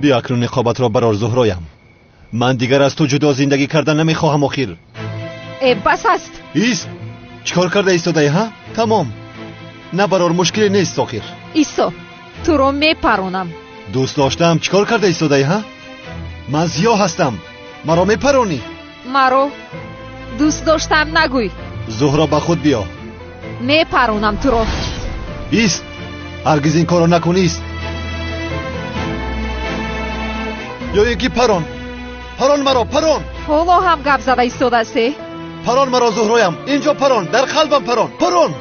بیا اکنون نقابت را برار زهرایم. من دیگر از تو جدا زندگی کردن نمیخواهم. آخر بس است. ایست. چیکار کرده ایستاده ها؟ تمام. نه برار مشکلی نیست. آخر ایستا تو رو میپرونم. دوست داشتم. چیکار کرده ایستاده ها؟ من زیا هستم. مرا میپرونی؟ مرا دوست داشتم نگوی. زهرا با خود بیا. میپرونم تو رو. ایست. هرگز این کارو نکنیست. یا یکی پرون مرا پرون. حالا هم گپ زده ایستاده استی؟ پرون مرا زهرایم. اینجا پرون. در قلبم پرون.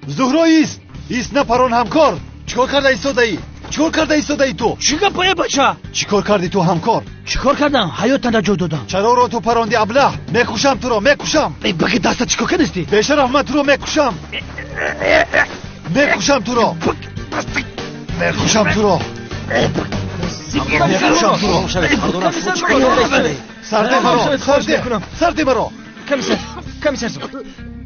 زهرا ایست. نه پرون همکار. چیکار کرده ایستاده ای تو؟ چیکار پای بچه؟ چیکار کردی تو همکار؟ چیکار کردم؟ حیاتت را جا دادم. چرا رو تو پروندی ابله؟ میکشم تو رو. بگی دستت چیکار کردی؟ بیشرف من تو رو میکشم تو رو. سرده مرا. کمیسر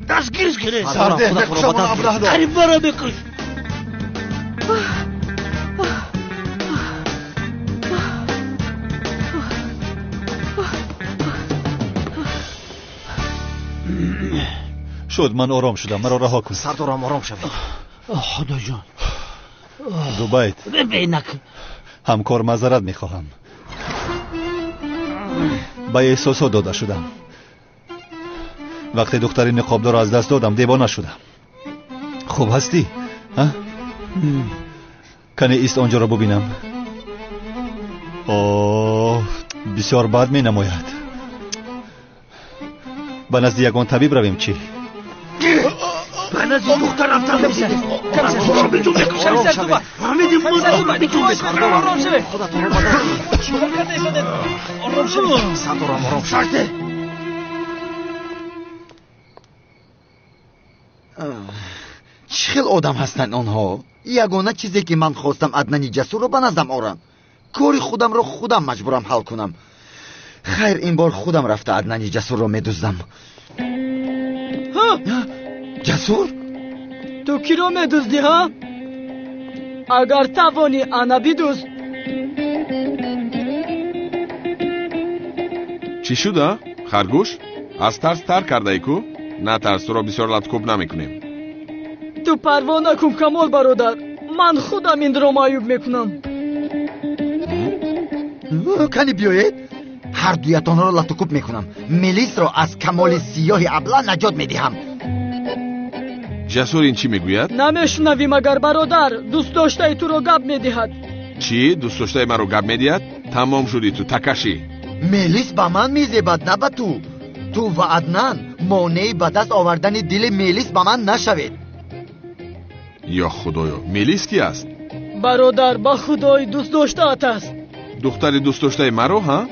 دستگیرش کنه. سرده میکشم اون ابله رو. قریب برا بکش. شد. من آرام شدم. مرا رها کن. سردارم آرام شوید. خدا جان. دو بیت. ببینک همکار معذرت میخواهم. با احساسات داده شدم. وقتی دختری نقابدار از دست دادم دیوانه شدم. خوب هستی؟ کنی ایست آنجا را ببینم. بسیار بد می نماید. به نزد یگان طبیب رویم. چی؟ به نزد دختر رفتم. کمیسر حمیدی آرام شوه. چیکار کرده ایستاده؟ آرام شوه. سردارم آرام شوه. چه خیل آدم هستن آنها. یگانه چیزی که من خواستم عدنان جسور رو به نظرم آورم. کاری خودم رو خودم مجبورم حل کنم. خیر این بار خودم رفته عدنان جسور رو میدوزدم. جسور؟ تو کی رو میدوزدی ها؟ اگر توانی انا بدوز. چی شده؟ خرگوش؟ از ترس تر کرده ای کو؟ نه ترس، تو را بسیار لطکوب نمیکنیم. تو پروا نکن کمال برادر. من خودم این رو معیوب میکنم. کنی بیایید هر دویتان را لطکوب میکنم. ملیس را از کمال سیاه ابله نجات میدهم. جسور این چی میگوید؟ نمیشنوی مگر برادر؟ دوست داشته تو رو گپ میدهد. چی؟ دوست داشته من رو گپ میدهد؟ تمام شدی تو تکشی. ملیس با من میزیبد نه با تو. تو و عدنان مانعی به دست آوردن دل ملیس با من نشوید. یا خدایا، ملیس کی است؟ برادر با خدای دوست داشته است. دختری دوست داشته مرا ها؟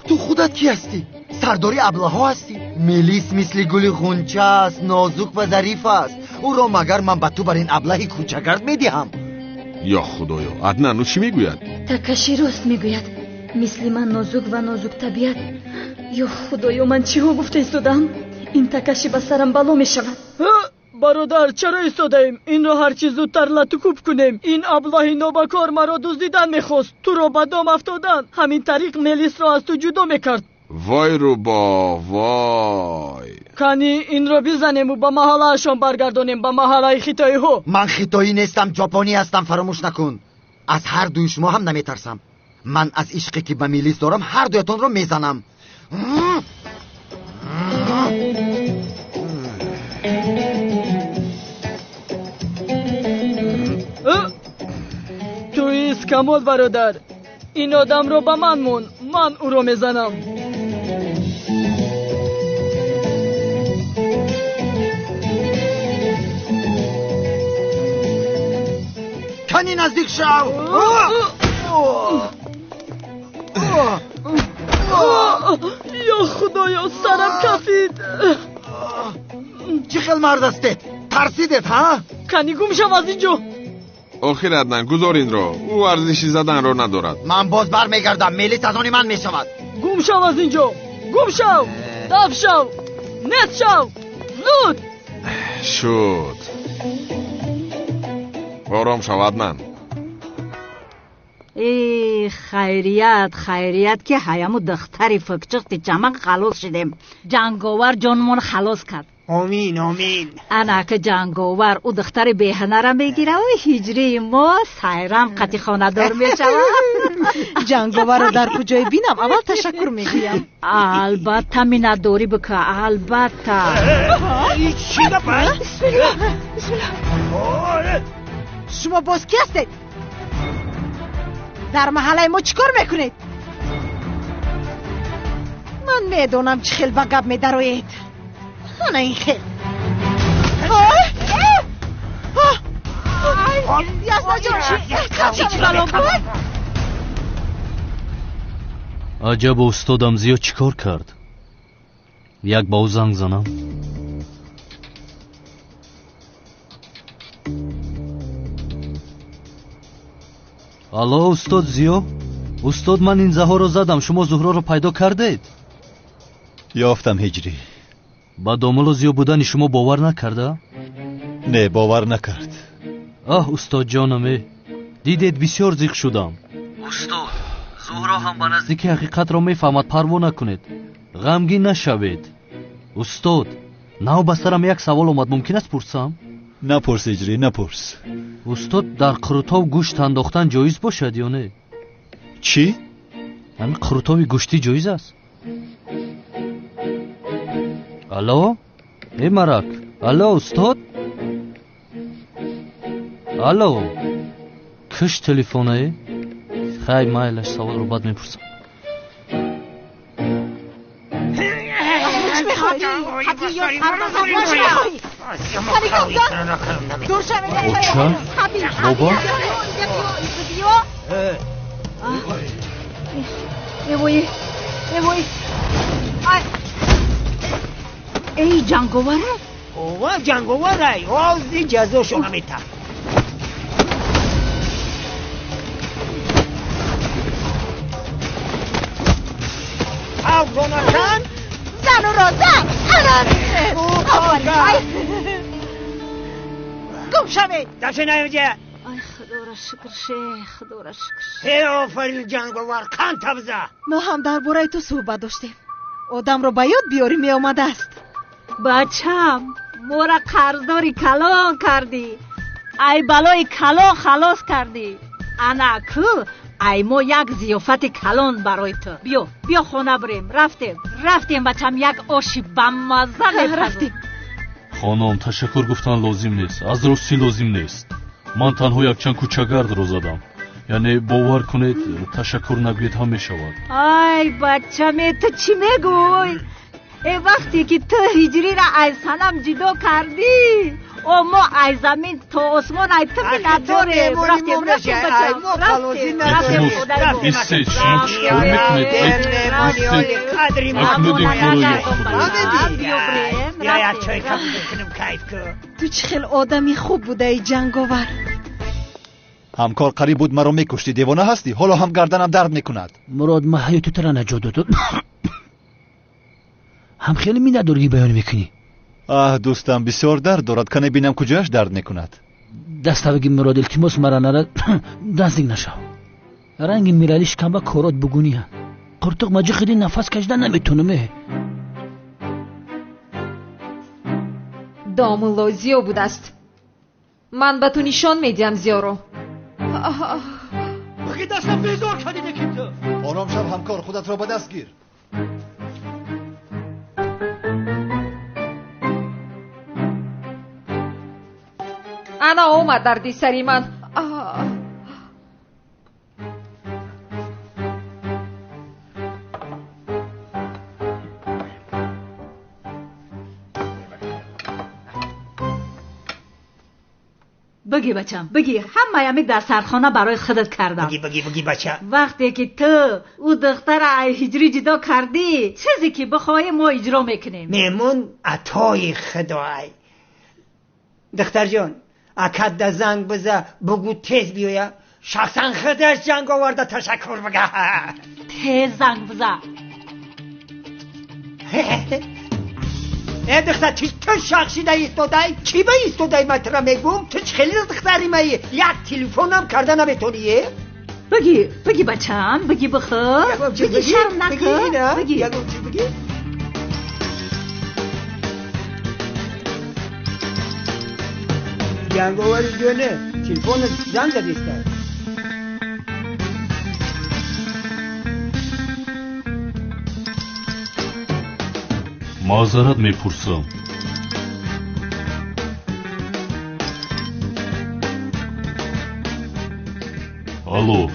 تو خودت کی هستی؟ سرداری ابله ها هستی؟ ملیس مثل گل غنچه است، نازک و ظریف است. او را مگر من به تو بر این ابله کوچگرد میدهم؟ یا خدایا، عدنان او چی میگوید؟ تکشی راست میگوید. مثل من نازک و نازک طبیعت. یا خدایا من چی ها گفته ایستادم؟ این تکشی به سرم بلا میشود. برادر چرا ایستاده ایم؟ این را هر چیز زودتر لطکوب کنیم. این ابله نوبکار مرا دزدیدن میخواست. تو را به دام افتادن. همین طریق ملیس را از تو جدا میکرد. وای رو با وای. کنی این رو بزنیم و به محلهشان برگردانیم، به محله خیتایی ها. من خیتایی نیستم، ژاپنی هستم، فراموش نکن. از هر دوی شما هم نمیترسم. من از عشقی که به میلیس دارم هر دویتون رو میزنم. توی اسکمال برادر، این آدم رو به من مون، من او رو میزنم. کنی نزدیک شو. یا خدایا سرم کفید. چه خیل مرد استه؟ ترسیدت ها؟ کنی گم شو از اینجا. آخر عدنان گذار این رو، او ارزشی زدن رو ندارد. من باز بر میگردم، میلیس از آن من میشود. گم شو از اینجا، گم شو، دف شو، نت شو، زود. شد. آرام شو عدنان. ای خیریت که هایمو دختری فکچقتی چمن خلاص شدیم. جنگاور جانمون خلاص کرد. آمین. انا که جنگاور او دختر بهنه را میگیره و هجری ما سایرم قطی خانه دار میشود. جنگاور را در کجای بینم؟ اول تشکر میگویم. البته مینداری بکه، البته. چی گفت؟ بسم الله. شما باز کی هستید؟ در محله ما چیکار میکنید؟ من میدونم چه خیل بگب میدروید. نه این خیل. یاسنا جان عجب استادم زیاد چیکار کرد؟ یک با او زنگ زنم. الو استاد زیو. استاد من این زهرا رو زدم، شما زهرا رو پیدا کردید؟ یافتم هجری. با دامل زیو بودن شما باور نکرده؟ نه باور نکرد. استاد جانم، دیدید بسیار زیق شدم. استاد زهرا هم به نزدیکی حقیقت را میفهمد، پروا نکنید، غمگین نشوید. استاد نو به سرم یک سوال اومد، ممکن است پرسم؟ نپرس هجری، نپرس. استاد در قروتاو گوشت انداختن جایز باشد یا نه؟ چی؟ همین قروتاوی گوشتی جایز است؟ الو ای مرک. الو استاد. الو کش تلفونه؟ خیلی مایلش سوال رو بعد میپرسم. بابا ای جنگاوره؟ اوه جنگاوره، آزی جزاشو نمیتم. آفرونتان زن و را زن گم شوید. دفشه نیوجه. ای خدا را شکر شیخ، خدا را شکر. ای آفرین جنگاور، کان تبزه. ما هم در باره تو صحبت داشتیم. آدم رو به یاد بیاری می آمده است. بچم مورا قرضداری کلان کردی، ای بلای کلان خلاص کردی. انا کو ای ما یک زیافت کلان برای تو. بیا خونه بریم. رفتیم بچم، یک آشی بمزه رفتیم. خانم تشکر گفتن لازم نیست، از راستی لازم نیست. من تنها یک چند کوچگرد رو زدم، یعنی باور کنید تشکر نگوید هم می شود. ای بچم تو چی میگوی؟ ای وقتی که تو هجری را از سنم جدا کردی، او ما از زمین تا آسمان ای تو می نداریم. رفتیم ایستید، شما چطور میکنید؟ ایستید، اکنون این کارو یا خدا. تو چه خیل آدمی خوب بوده ای جنگاور. همکار قریب بود مرا میکشتی، دیوانه هستی؟ حالا هم گردنم درد میکند. مراد ما حیاتو ترا نجات داد. هم خیلی می نداری بیان میکنی. دوستم بسیار درد دارد، کنه بینم کجاش درد میکند. دست بگی مراد التماس مرا نرد نزدیک نشو. رنگ میرالیش کم با کارات بگونی هم. قرتق ماجی خیلی نفس کشیدن نمیتونم. داملو زیو بود است. من به تو نشان میدیم زیارو. بگی دستم بیزار کردی نکیم تو. آرام شب همکار، خودت را به دست گیر. انا اومد دردی سری من. بگی بچم بگی، همه یمی در سرخانه برای خودت کردم. بگی بچه. وقتی که تو او دختر هجری جدا کردی، چیزی که بخوای ما اجرا میکنیم. میمون عطای خدای. دختر جان اکد ده زنگ بزه بگو تیز بیویا، شخصا خودش جنگ آورده تشکر بگه. تیز زنگ بزه. ای دختر تو شخصیده ایستادای؟ کی به ایستادای مطرح میگم؟ تو چه خیلی دختری مایی؟ یک تلفنم کرده نمیتونیه؟ بگی بچم، بگی بخور، بگی شرم نکن، بگی. جنگ آوری جونه تلفن زنگ زدیسته. معذرت میپرسم. الو.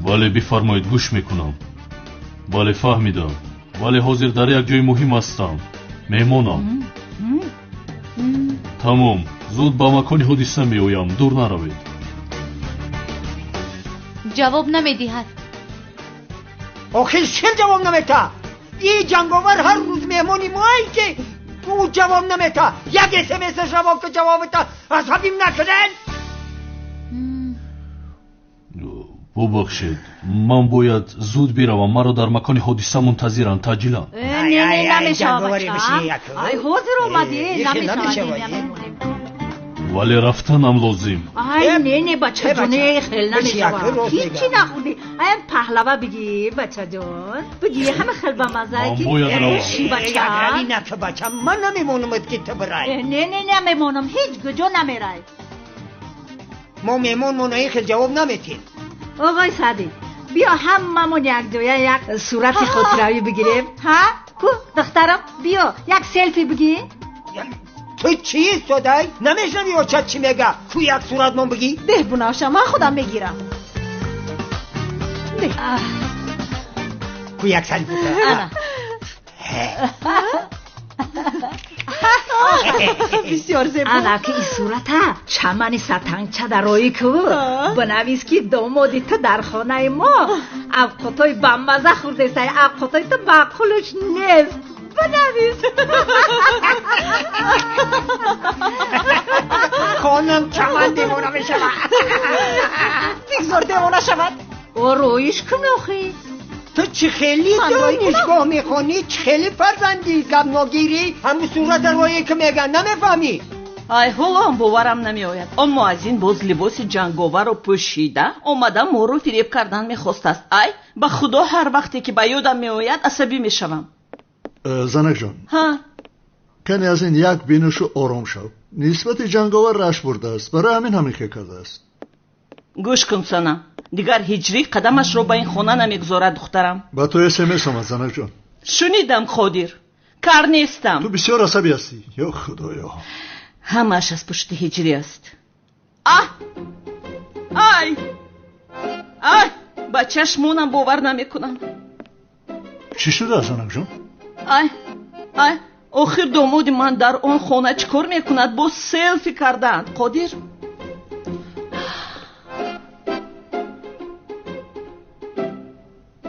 بله بفرمایید، گوش میکنم. بله فهمیدم. ولی حاضر در یک جای مهم هستم. مهمانم. تمام. زود با مکان حادثه میآیم. دور نروید. جواب نمیدهد. آخه چه جواب نمیده؟ این جنگاور هر روز مهمانی مایی که او جواب نمیده. یک اسمس جواب که جواب ده عصبیم نکنن. ببخشید، من باید زود بروم. مرا در مکان حادثه منتظرند. تعجیلا. نه نمیشه بچه. ای حاضر اومدی نمیشه. ولی رفتنم لازم. ای نه بچه جونه خیلی نمیشه. هیچی نخوندی. ای پهلوه بگی بچه جون، بگی همه خیلی با مزه که ایشی بچه. نه که بچه من نمیمونم که تو برای. نه نمیمونم، هیچ گجا نمیرای. ما میمون منایی خیلی جواب نمیتیم. آقای سعدی بیا هممون یک جویا یک صورت خاطره‌ای بگیریم. ها کو دخترم بیا یک سلفی بگی. تو چی استادای؟ نمیشنوی اوچت چی میگه؟ تو یک صورت من بگی؟ ده بناشم من خودم میگیرم. ده کو یک سلفی انا بسیار زیبا. انا که این صورت چمن ستنگچه در روی که بنویس که دامادی تو در خانه ما افقاتای بمزه خورده سای افقاتای تو بقلش نیست. بنویس خانم چمن دیمونه میشود. دیگزار دیمونه شود. او رویش کم نخی تو چه خیلی دانشگاه میخونی؟ چه خیلی فرزندی گب نگیری؟ همون صورت رویی که میگن نمیفهمی؟ ای حالم باورم نمیآید. آن مؤذن باز لباس جنگاور رو پوشیده اومده ما رو فریب کردن میخواست است. ای به خدا هر وقتی که به یادم میآید عصبی میشوم. زنک جان ها کنی از این یک بینشو آرام شو. نسبت جنگاور رش برده است، برای همین که کرده است. گوش کن سنا، دیگر هجری قدمش رو به این خانه نمیگذارد دخترم. با تو اسمس آمد زنک جان. شنیدم خودیر کار نیستم. تو بسیار عصبی هستی. یا خدایا همش از پشت هجری است. ای با چشمونم باور نمیکنم. چی شده زنک جان؟ ای آخر داماد من در آن خانه چکار میکند؟ با سلفی کردند. قادر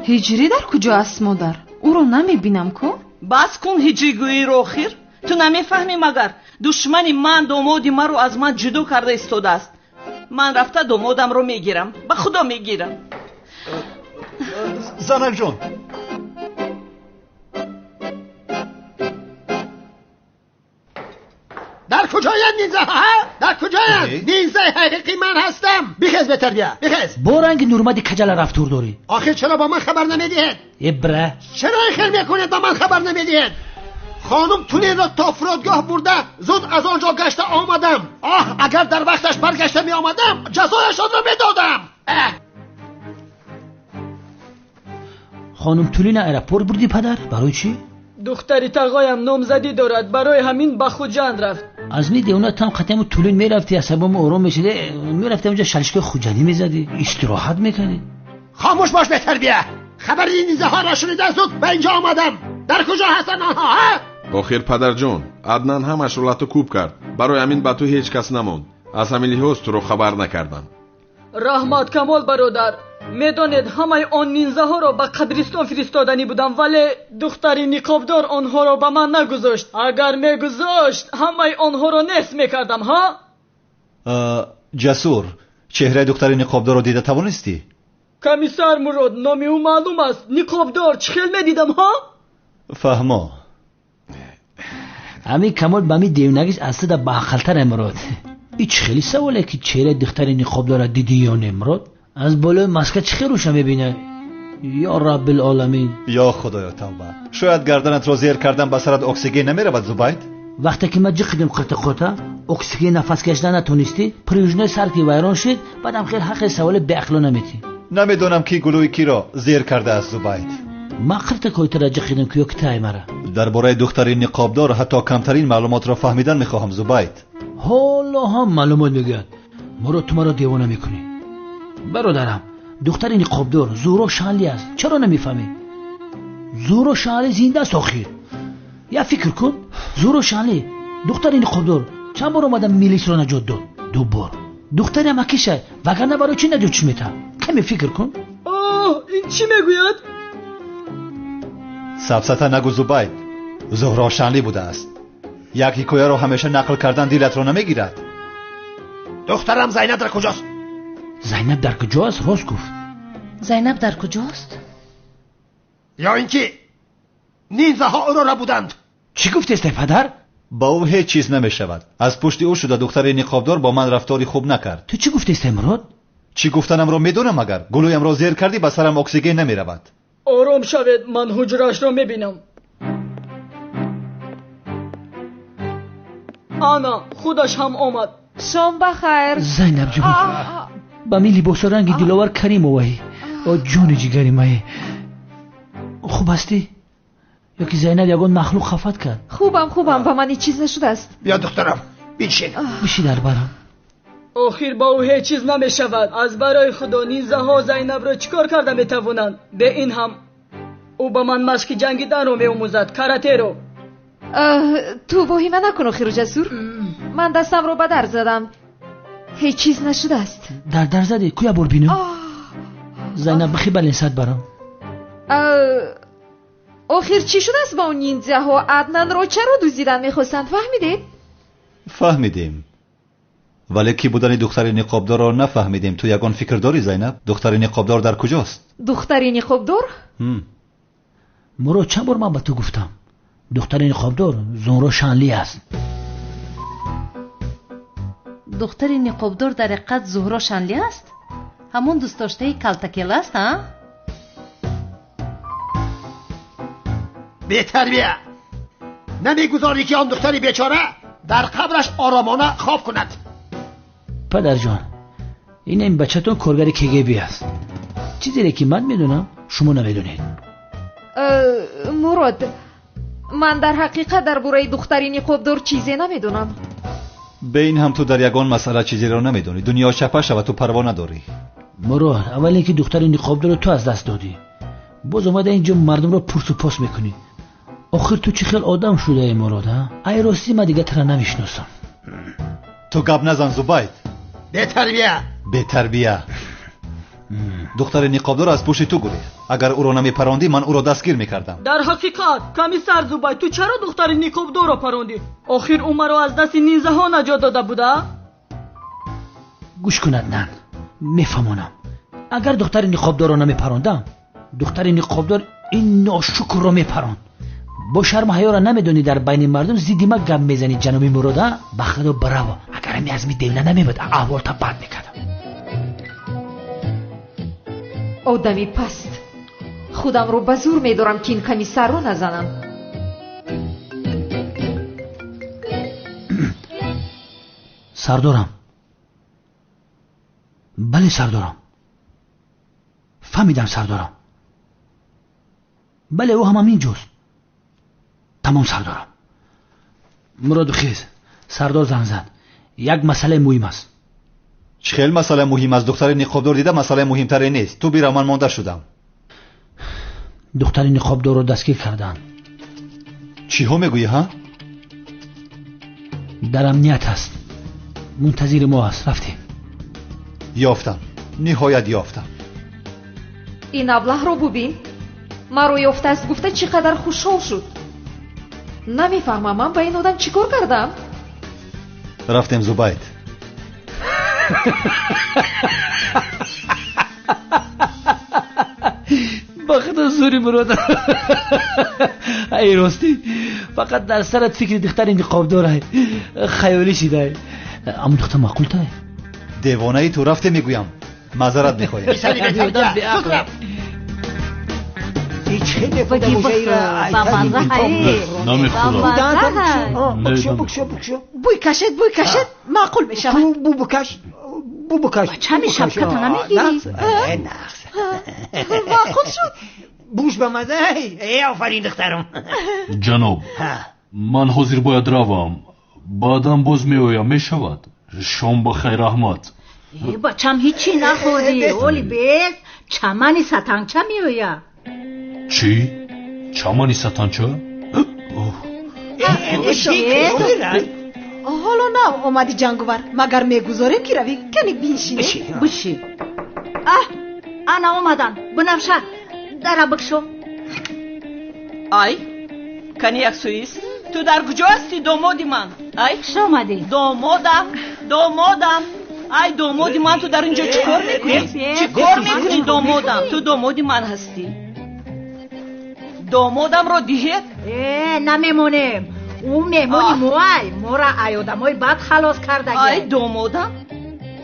هجری در کجا است مادر؟ او رو نمیبینم کو؟ بس کن هجری گویی رو. آخر تو نمیفهمی مگر دشمنی من دامادی من رو از من جدا کرده ایستاده است. من رفته دامادم رو میگیرم، به خدا میگیرم. زنک جان در کجای نینزا ها؟ در کجای نینزا حقیقی من هستم. بخیز بهتر بیا بخیز. بارنگ نورمدی کجل رفتور داری. آخر چرا با من خبر نمیدید؟ ابره چرا این خیل میکنید با من خبر نمیدید؟ خانم تولین را تا فرودگاه برده زود از آنجا گشته آمدم. اگر در وقتش برگشته می آمدم جزایش را میدادم. خانم تولین ایرپورت بردی پدر؟ برای چی؟ دختری تقایم نامزدی دارد، برای همین به خوجند رفت. از می دیونه تام ختم تولین میرفتی عصبم آروم میشده، میرفتی اونجا شلشک خوجندی میزدی، استراحت میکنی. خاموش باش بهتر بیا. خبر این نیزه ها را شنیده زود به اینجا آمدم. در کجا هستن آنها ها؟ охир падарҷон аднан ҳамашро лату кӯб кард. барои ҳамин ба ту ҳеҷ кас намонд. аз ҳамин лиҳоз туро хабар накардам. раҳмат камол бародар, медонед ҳамаи он нинзаҳоро ба қабристон фиристоданӣ будам, вале духтари ниқобдор онҳоро ба ман нагузошт. агар мегузошт ҳамаи онҳоро нест мекардам. ҳа ҷасур, чеҳраи духтари ниқобдорро дида тавонистӣ? комиссар мурод, номи ӯ маълум аст. ниқобдор чӣ хел медидам? ҳа фаҳмо ҳамин камол ба ми девнагиш аслида баақалтар мурод. ин чӣ хели саволе ки чеҳраи духтари ниқобдора дидӣ ё не мурод? аз болои маска чӣ хел рӯшан мебинад? ё раббилоламин. ё худоё тавба, шояд гарданатро зер кардан ба сарат оксиген намеравад зубайд? вақте ки ма ҷиқидим қиртиқота оксиген нафас кашидан натонистӣ, пружной сарки вайрон шуд, баъдам хел ҳаққи саволи беақло намедӣ. намедонам ки гулӯи киро зер кардааст зубайд. ман қиртиқоитара ҷиқидим ки ё китай мара. дар бораи духтари ниқобдор ҳатто камтарин маълумотро фаҳмидан мехоҳам зубайд. ҳоло ҳам маълумот мегӯяд. мурод ту маро девона мекунӣ. бародарам, духтари ниқобдор зӯро шаънли аст. чаро намефаҳмӣ? зӯро шаънли зиндаст охир. я фикр кун, зӯро шаънли духтари ниқобдор чанд бор омада милисро наҷот дод? 2 бор. духтари амакиша вагарна барои чӣ наҷотш мета? каме фикр кун. ин чӣ мегӯяд? сафсата нагӯ зубайд. зӯҳро шаънли будааст. як ҳикояро ҳамеша нақл кардан дилатро намегирад. духтарам зайнаб дар куҷост? зайнаб дар куҷост? рост гуфт. зайнаб дар куҷост? ё ин ки нинзаҳо ӯро рабуданд. чӣ гуфтесте падар? ба ӯ ҳеҷ чиз намешавад. аз пушти ӯ шуда духтари ниқобдор бо ман рафтори хуб накард. ту чӣ гуфтесте мурод? чӣ гуфтанамро медонам. агар гулӯямро зер кардӣ ба сарам оксиген намеравад. ором шавед, ман ҳуҷраашро мебинам. ана худаш ҳам омад. шом бахайр. зайнаб ҷон, ба ми либосо ранги диловар каримоваи о ҷони ҷигари мае. хуб ҳастӣ? ё ки зайнаб ягон махлуқ хафат кард? хубам, ба ман ҳеҷ чиз нашудааст. бия духтарам, биншин. бишидар барам. охир ба ӯ ҳеҷ чиз намешавад. аз барои худо нинзаҳо зайнабро чӣ кор карда метавонанд? бе ин ҳам ӯ ба ман машқи ҷангиданро меомӯзад, каратеро. ту воҳима накун охиру ҷасур. ман дастамро ба дар задам, ҳеҷ чиз нашудааст. дар заде? кӯя бор бинам. зайнаб бихи баленсад барам. охир чӣ шудааст ба он нинзаҳо? аднанро чаро дуздидан мехостанд, фаҳмидед? фаҳмидем, вале ки будани духтари ниқобдорро нафаҳмидем. ту ягон фикр дорӣ зайнаб? духтари ниқобдор дар куҷост? духтари ниқобдор? мурод, чанд бор ман ба ту гуфтам духтари ниқобдор зӯро шаънли аст. духтари ниқобдор дар ҳақиқат зӯҳро шаънли аст? ҳамон дӯстдоштаи калтакел аст? бетарбия намегузорӣ ки он духтари бечора дар қабраш оромона хоб кунад. падарҷон, ин бачатон коргари КГБ аст. чизере ки ман медонам шумо намедонед. мурод, ман дар ҳақиқат дар бораи духтари ниқобдор чизе намедонам. бе ин ҳам ту дар ягон масъала чизеро намедонӣ. дунё чапа шава, ту парво надорӣ. мурод, аввале ки духтари ниқобдорро ту аз даст додӣ, боз омада инҷо мардумро пурсу пос мекунӣ. охир ту чӣ хел одам шудаи мурод? ай ростӣ ман дига тара намешиносам. ту гап назан зубайд. бетарбия. духтари ниқобдор аз пушти ту гурехт. агар ӯро намепарондӣ, ман ӯро дастгир мекардам. дар ҳақиқат комиссар зубай, ту чаро духтари ниқобдорро парондӣ? охир ӯ маро аз дасти нинзаҳо наҷот дода буда? гӯш кун аднан, мефаҳмонам. агар духтари ниқобдорро намепарондам, духтари ниқобдор ин ношукрро мепаронд. бо шарму ҳаёра намедонӣ дар байни мардум зидди ма гап мезанӣ ҷаноби мурода? ба худо браво. агар ами аз ми девна намебуд аҳволта бад мекардам. одами паст. худамро ба зур медорам ки ин комиссарро назанам. сардорам. бале сардорам. фаҳмидам сардорам. бале ӯ ҳам ҳаминҷост. тамом сардорам. муроду хез. сардор занг зад. як масъалаи муҳим аст. чӣ хел масъалаи муҳим аст? духтари ниқобдор дида масъалаи муҳимтаре нест. ту бира, ман монда шудам. духтари ниқобдорро дастгир карданд. чиҳо мегӯӣ ҳа? дар амният аст. мунтазири мо аст. рафтем. ёфтам. ниҳоят ёфтам. ин аблаҳро бубин. маро ёфтааст гуфта чӣ қадар хушҳол шуд. намефаҳмам ман ба ин одам чӣ кор кардам? рафтем зубайд. ба худо зури мурод. ай ростӣ фақат дар сарат фикри духтари ниқобдор хаёлӣ шидай. аммо духтар маъқултай? девонаи ту. рафте мегӯям. маъзарат мехоҳем. бӯй кашед маъқул мешавад. бу букаш. чами шапката намегирӣ? маъқул шуд. бӯш ба маза. офарин духтарам. ҷаноб, ман ҳозир бояд равам. баъдан боз меоям, мешавад? шом бахайр, раҳмат. бачам ҳичи нахӯрдӣ. оли бес чамани сатанча меояд. чӣ? чамани сатанча? ҳоло на омади ҷанговар. магар мегузорем ки равӣ кани биншинӣ. биши. ана омадан. бинавша дара бикшо. ай кани яксуис, ту дар куҷо ҳастӣ домоди ман? ай шомадӣ? домодам. ай домоди ман, ту дар инҷо чӣ кор мекунӣ? чӣ кор мекунӣ домодам? ту домоди ман ҳастӣ. домодамро диҳед? намемонем. ӯ меҳмони моай. мора ай одамои бад халос кардагӣ. ай домодам,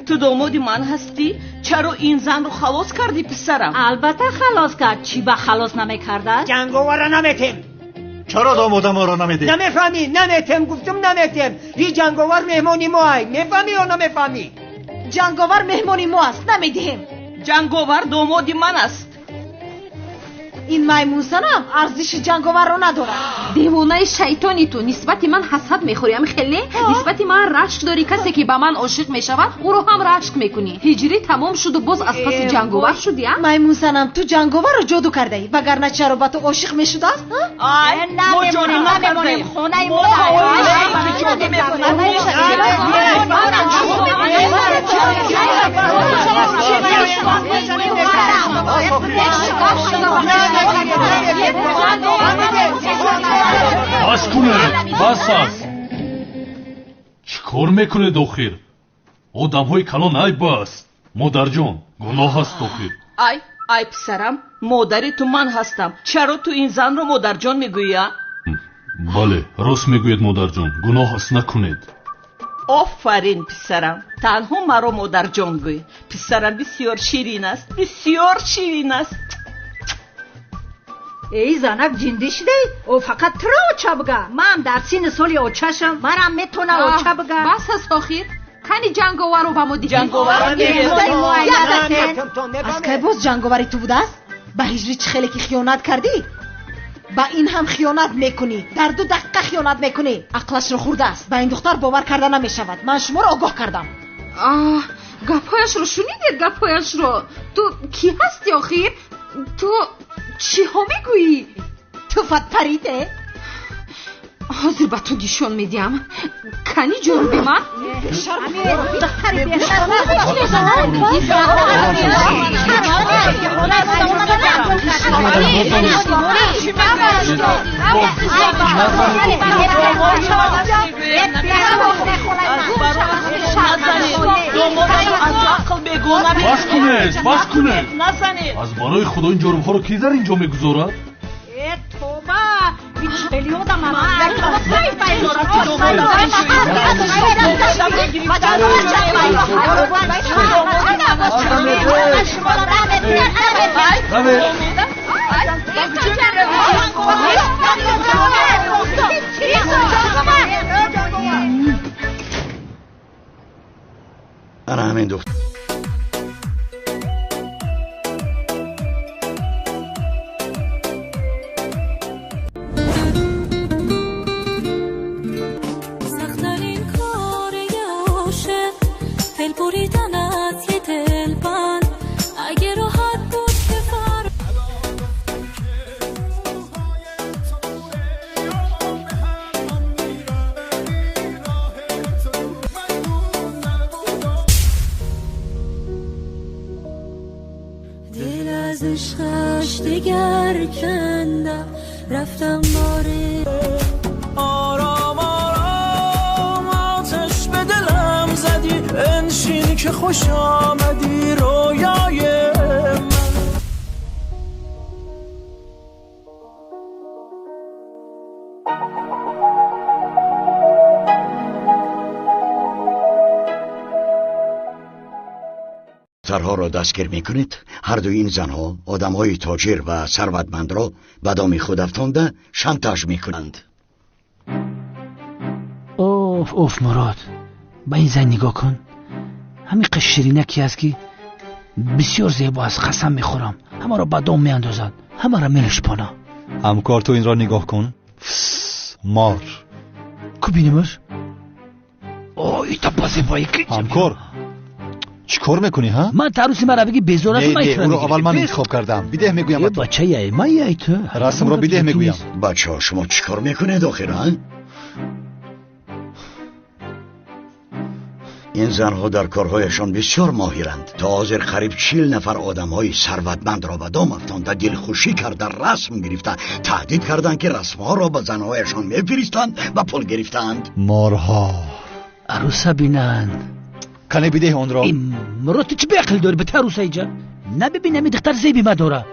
ту домоди ман ҳастӣ? чаро ин занро халос кардӣ писарам? албатта халос кард. чӣ ба халос намекардад? ҷанговарро наметем. чаро домодаморо намедем? намефаҳмӣ? наметем гуфтам, наметем. ин ҷанговар меҳмони мо ай. мефаҳмӣ ё намефаҳмӣ? ҷанговар меҳмони мо аст. намедиҳем. ҷанговар домоди ман аст. ин маймунсанам арзиши ҷанговарро надорад. девонаи шайтони ту. нисбати ман ҳасад мехӯри. ами хеле нисбати ман рашк дори. касе ки ба ман ошиқ мешавад ӯро ҳам рашк мекунӣ. ҳиҷрӣ тамом шуду боз аз паси ҷанговар шудӣ? маймунсанам ту ҷанговарро ҷоду кардаӣ. вагарна чаро ба ту ошиқ мешудааст? намемонем. хонаи мо бас кунед, бас аст. чӣ кор мекунед охир? одамҳои калон айб аст. модарҷон, гуноҳ аст охир. ай писарам, модари ту ман ҳастам. чаро ту ин занро модарҷон мегӯя? бале, рост мегӯед модарҷон. гуноҳ аст, накунед. офарин писарам, танҳо маро модарҷон гӯй. писарам бисёр ширин аст, бисёр ширин аст. эй занак ҷиндӣ шидаи? о фақат туро оча бга. ман дар синни соли очашам. манам метона оча бга. бас аст охир. кани ҷанговарро ба мо диҳед. аз кай боз ҷанговари ту будааст? ба ҳиҷри чӣ хеле ки хиёнат кардӣ? ба ин ҳам хиёнат мекунӣ. дар 2 дақиқа хиёнат мекунӣ. ақлашро хӯрдааст. ба ин духтар бовар карда намешавад. ман шуморо огоҳ кардам. гапҳояшро шунидед? гапҳояшро? ту кӣ ҳастӣ охир? ту чиҳо мегӯӣ? ту фатпариде? ҳозир ба ту нишон медиҳам. кани ҷоруби ман? бас кунед. аз барои худо ин ҷорубҳоро ки дар инҷо мегузорад? тоба انا همین دختر دیگر کندم رفتم باره آرام آرام آتش به دلم زدی انشین که خوش آمدی رویای من دخترها را دستگیر میکنید. هر دو این زنها آدمهای تاجر و ثروتمند را به دام خود افکنده شانتاژ میکنند. اوف مراد، به این زن نگاه کن. همین قشرینکی است که بسیار زیبا است. قسم میخورم همه را به دام میاندازد، همه را میشپاند. همکار تو این را نگاه کن. مار کو بینیمش؟ ایتا بازیبایی که همکار چیکار میکنی ها؟ من تعروسی مرا بگی بزارت من او رو اول من انتخاب کردم. بیده میگویم تو بچه یای من یای تو رسم رو بیده میگویم. بچه ها شما چیکار میکنید آخرا؟ این زنها در کارهایشان بسیار ماهرند. تا حاضر قریب 40 نفر آدمهای ثروتمند را به دام افکند، دلخوشی کرده، رسم گرفته، تهدید کردند که رسمها را به زنهایشان میفرستند و پول گرفتند. مارها عروسه بینند. کنه بیده اون را. مراد تو چی به عقل داری به عروسه اینجا؟ نببین همی دختر زیبی ما داره.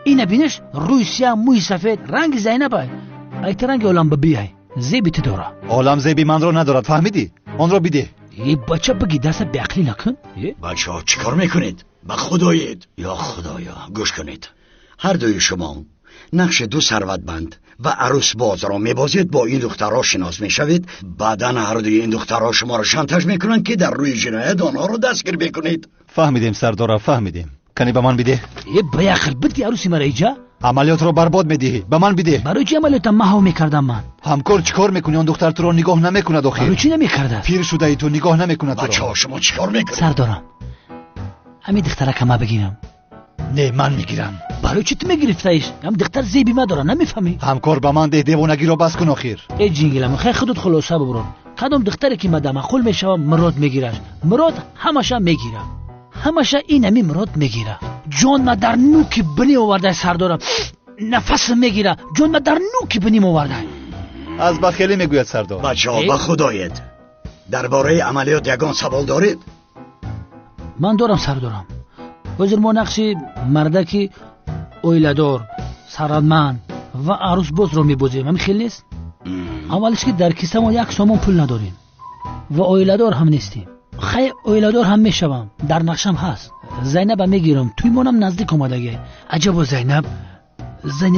این نبینش روی سیاه موی سفید رنگ زینبه. ایت رنگ عالم بیای زیبی تو داره. عالم زیبی من را ندارد، فهمیدی؟ اون را بیده. ای بچه بگی دست به عقلی نکن. بچه ها چیکار میکنید؟ به خدایید یا خدایا گوش کنید. هر دوی شما نقش دو ثروتمند و عروس باز را میبازید. با این دخترها شناس میشوید. بعدا هر دوی این دخترها شما را شانتاژ میکنند که در روی جنایت آنها را دستگیر بکنید. فهمیدیم سردار، فهمیدیم. کنی به من بیده. به عقل بدی عروسی مرا اینجا؟ عملیات رو برباد میدهی. به من بیده. برای چی عملیات محو میکردم من؟ همکار چیکار میکنی؟ اون دختر تو رو نگاه نمیکند آخه. برای چی نمیکرده؟ پیر شده ای تو، نگاه نمیکند تو. بچه‌ها شما چیکار میکنید؟ سردارم همین دختره که ما بگیرم. نه من میگیرم. برای چی تو میگرفتیش؟ هم دختر زیبی ما داره نمیفهمی؟ همکار به من ده دیوانگی رو بس کن آخر. ای جنگلم خیلی خودت خلاصه ببرون. کدام دختری که مدام معقول میشوه مراد میگیرش. مراد همشه میگیره. همشه این همی مراد میگیره. جان ما در نوک بنی آورده سردارم. نفس میگیره. جان ما در نوک بنی آورده. از بخیلی میگوید سردار. بچه‌ها به خدایت درباره عملیات یگان سوال دارید؟ من دارم سردارم. وزیر ما نقشی مردکی اویلدار، ثروتمند و عروس باز رو میبازیم. همین خیلی نیست؟ اولش که در کیسه ما یک سامان پول نداریم و اویلدار هم نیستیم. خیلی اویلدار هم میشوم. در نقشم هست. زینب هم میگیرم. توی مونم نزدیک اومدگه. عجبا زینب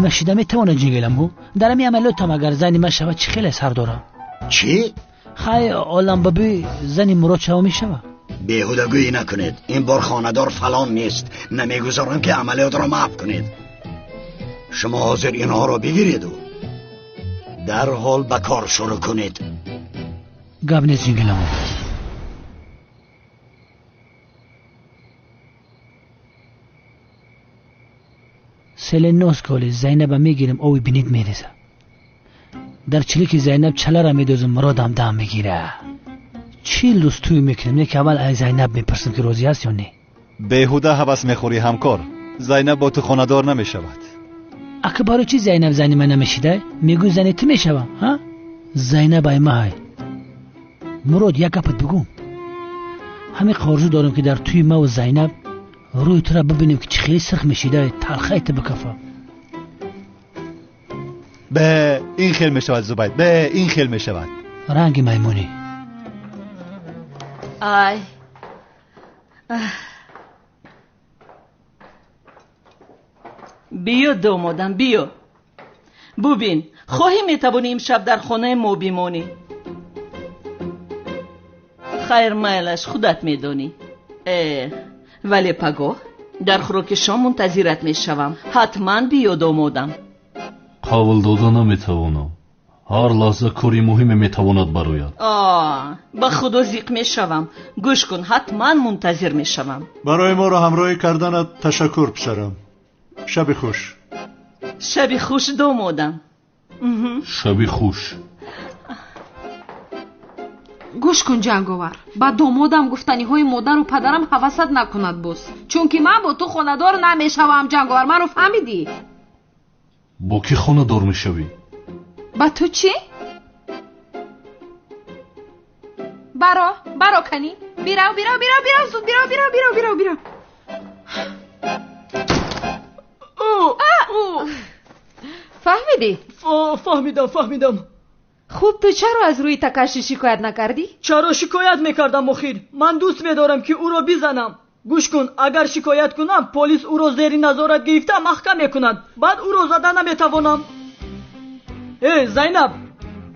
مشیده میتونه جنگلم بو. در همی عملیاتم اگر زنی مشوه چی خیلی سردارم. چی؟ خیلی عالم ببی زنی مراد شوه میشوه. بیهودگویی نکنید. این بار خاندار فلان نیست. نمیگذارم که عملیات را محو کنید. شما حاضر اینها را بگیرید و در حال به کار شروع کنید. گپ نیست جنگلم. سلنوس کالی زینب میگیرم اوی بینید میریزه. در چلیک زینب چله را میدوزم مرادم دم میگیره. چیل روز توی میکنم. یک اول ای زینب میپرسم که روزی هست یا نه. بیهوده حوث میخوری همکار. زینب با تو خاندار نمیشود. اکه برای چی زینب زنی من نمیشیده؟ میگو زنی تو میشوم ها؟ زینب ای مای مراد یک گپت بگم. همین آرزو دارم که در توی ما و زینب روی تو را ببینیم که چه خیلی سرخ میشیده. تلخیت بکفه. به این خیل می شود زبید، به این خیل می شود. رنگ میمونی. ای بیا دامادم بیا. ببین خواهی میتوانی امشب در خانه ما بمانی. خیر میلش خودت میدانی. ولی پگاه در خوراک شام منتظرت میشوم. حتما بیا دامادم. قابل داده نمیتوانم. هر لحظه کاری مهم میتواند براید. با خدا زیق میشوم. گوش کن حتما منتظر میشوم. برای ما را همراهی کردنت تشکر پسرم. شب خوش. شب خوش دامادم. شب خوش. گوش کن جنگاور، با دامادم گفتنی های مادر و پدرم حوست نکند باز، چون که من با تو خاندار نمیشوم. جنگاور منو فهمیدی؟ با کی خاندار میشوی؟ با تو چی؟ برا کنی؟ بیراو زود بیراو. فهمیدی؟ فهمیدم. خوب تو چرا از روی تکشی شکایت نکردی؟ چرا شکایت میکردم مخیر؟ من دوست میدارم که او را بزنم. گوش کن، اگر شکایت کنم پلیس او را زیر نظارت گرفته محکم میکند. بعد او را زدن نمیتوانم. زینب،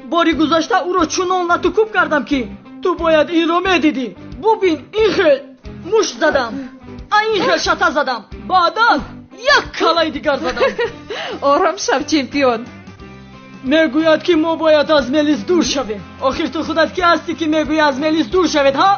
باری گذشته او را چنان لطوکوب کردم که تو باید این را میدیدی. ببین این خیل مشت زدم، این خیل شته زدم، بعدا یک کلای دیگر زدم. آرام شب چمپیون. میگوید که ما باید از ملیس دور شویم. آخر تو خودت کی هستی که میگویی از ملیس دور شوید ها؟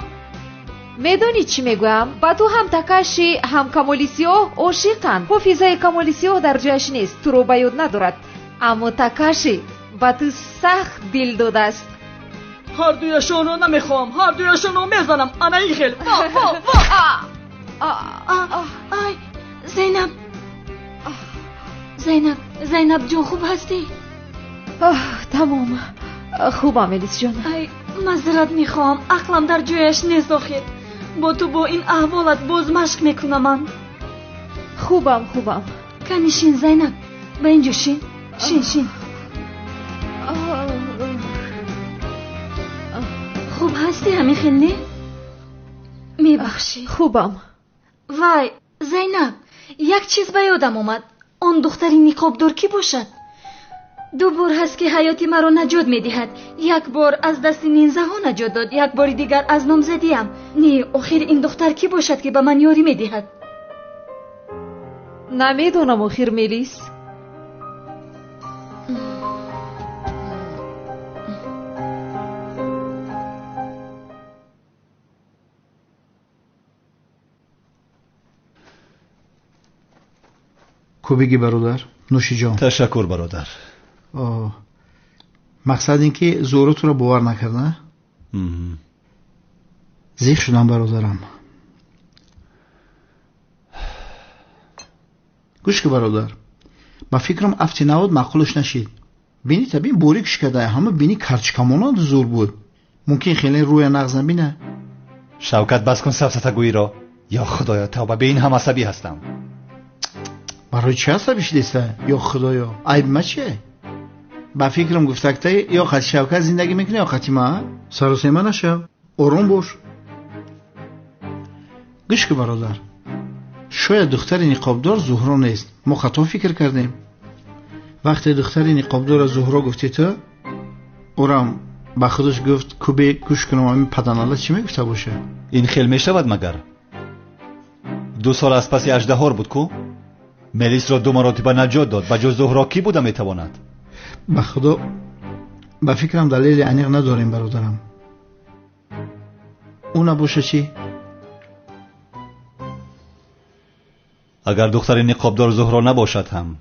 میدونی چی میگویم؟ با تو هم تکشی هم کمالیسیو عاشقند. حافظه کمالیسیو در جایش نیست، تو رو به یاد ندارد. اما تکشی با تو سخت دل داده است. هر دویشان رو نمیخوام، هر دویشان رو میزنم. انا این خیل زینب جون خوب هستی؟ تمام خوبم ملیس جان. ای معذرت میخوام، عقلم در جایش نیست. آخر با تو با این احوالت باز مشق میکنم. من خوبم. کنی شین زینب، به اینجا شین. خوب هستی همین خیلی؟ میبخشی؟ خوبم. وای زینب، یک چیز به یادم اومد. آن دختری نقابدار کی باشد؟ 2 بار هست که حیاتی مرا نجات میدهد. یک بار از دست نینزه ها نجات داد، یک بار دیگر از نامزدیم. نه آخر این دختر کی باشد که به من یاری میدهد؟ نمیدونم آخر ملیس. کوبیگی برادر، نوشی جان. تشکر برادر. مقصد این که زورو تو را باور نکرده؟ زیخ شدم برادرم. گوش که برادر، با فکرم افتی نواد معقولش نشید. بینی تبین بوریکش کده، همه بینی کرچکمانان زور بود. ممکن خیلی روی نغزن بینه. شوکت بس کن سفسطگویی را. یا خدایا توبه، به این هم عصبی هستم. برای چه عصبی شدیسته؟ یا خدایا عیب ما چیه؟ با فکرم گفتکته یا خط شوکت زندگی میکنه یا خطی ما. سر و سیمه نشو، آروم باش. گوش که برادر، شاید دختر نقابدار زهرا نیست. ما خطا فکر کردیم. وقتی دختر نقابدار زهرا گفتی تو، اورم با خودش گفت کوبه گوش کنم همین پدناله چی میگفته باشه؟ این خیل میشود مگر؟ 2 سال از پس اژدهار بود کو؟ ملیس را 2 مراتبه نجات داد. با جز زهرا کی بوده میتواند؟ به خدا با فکرم دلیل عمیق نداریم برادرم. اون نباشه چی؟ اگر دختر نقابدار زهرا نباشد هم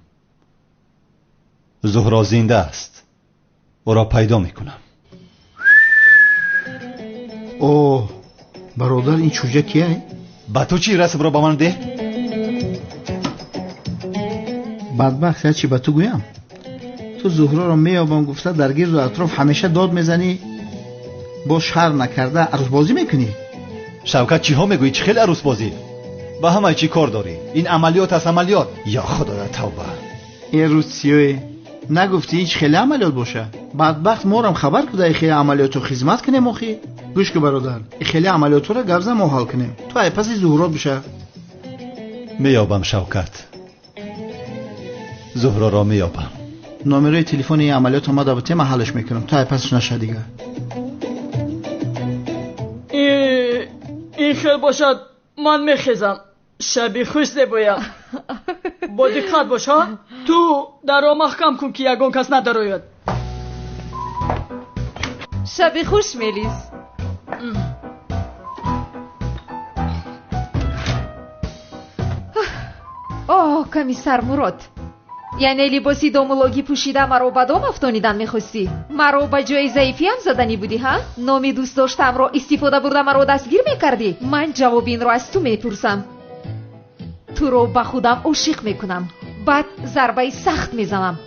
زهرا زنده است. او را پیدا میکنم. اوه برادر، این چوجه کیه؟ با تو چی؟ رسم را با من ده. بدبخت چی با تو گویم؟ تو زهرا را میابم گفته در گرد و اطراف همیشه داد میزنی، با شر نکرده عروس بازی میکنی. شوکت چی ها میگویی؟ چی خیلی عروس بازی؟ با همه چی کار داری؟ این عملیات است عملیات. یا خدایا توبه. این روز سیوی نگفتی هیچ خیلی عملیات باشه؟ بدبخت مورم خبر کده خیلی عملیاتو خدمت کنیم اخی؟ گوش که برادر خیلی عملیاتو را گفزه ما حل کنیم تو ای پس زهرا بشه میابم شوکت زهرا را میابم نمره تلفن این عملیات ما دابطه من حلش میکنم تو ای پسش نشه دیگه این خیلی باشد من میخیزم شبی خوش زبایم با دقت باش ها تو در را محکم کن که یگان کس نداروید شبی خوش ملیس اوه کمیسر مراد یعنی لباسی دومولوگی پوشیده مرا با دام افتانیدن میخواستی؟ مرا با جای ضعیفی هم زدنی بودی ها؟ نامی دوست داشتم را استفاده برده مرا دستگیر میکردی؟ من جواب این را از تو میپرسم تو رو با خودم عاشق میکنم بعد ضربه سخت میزنم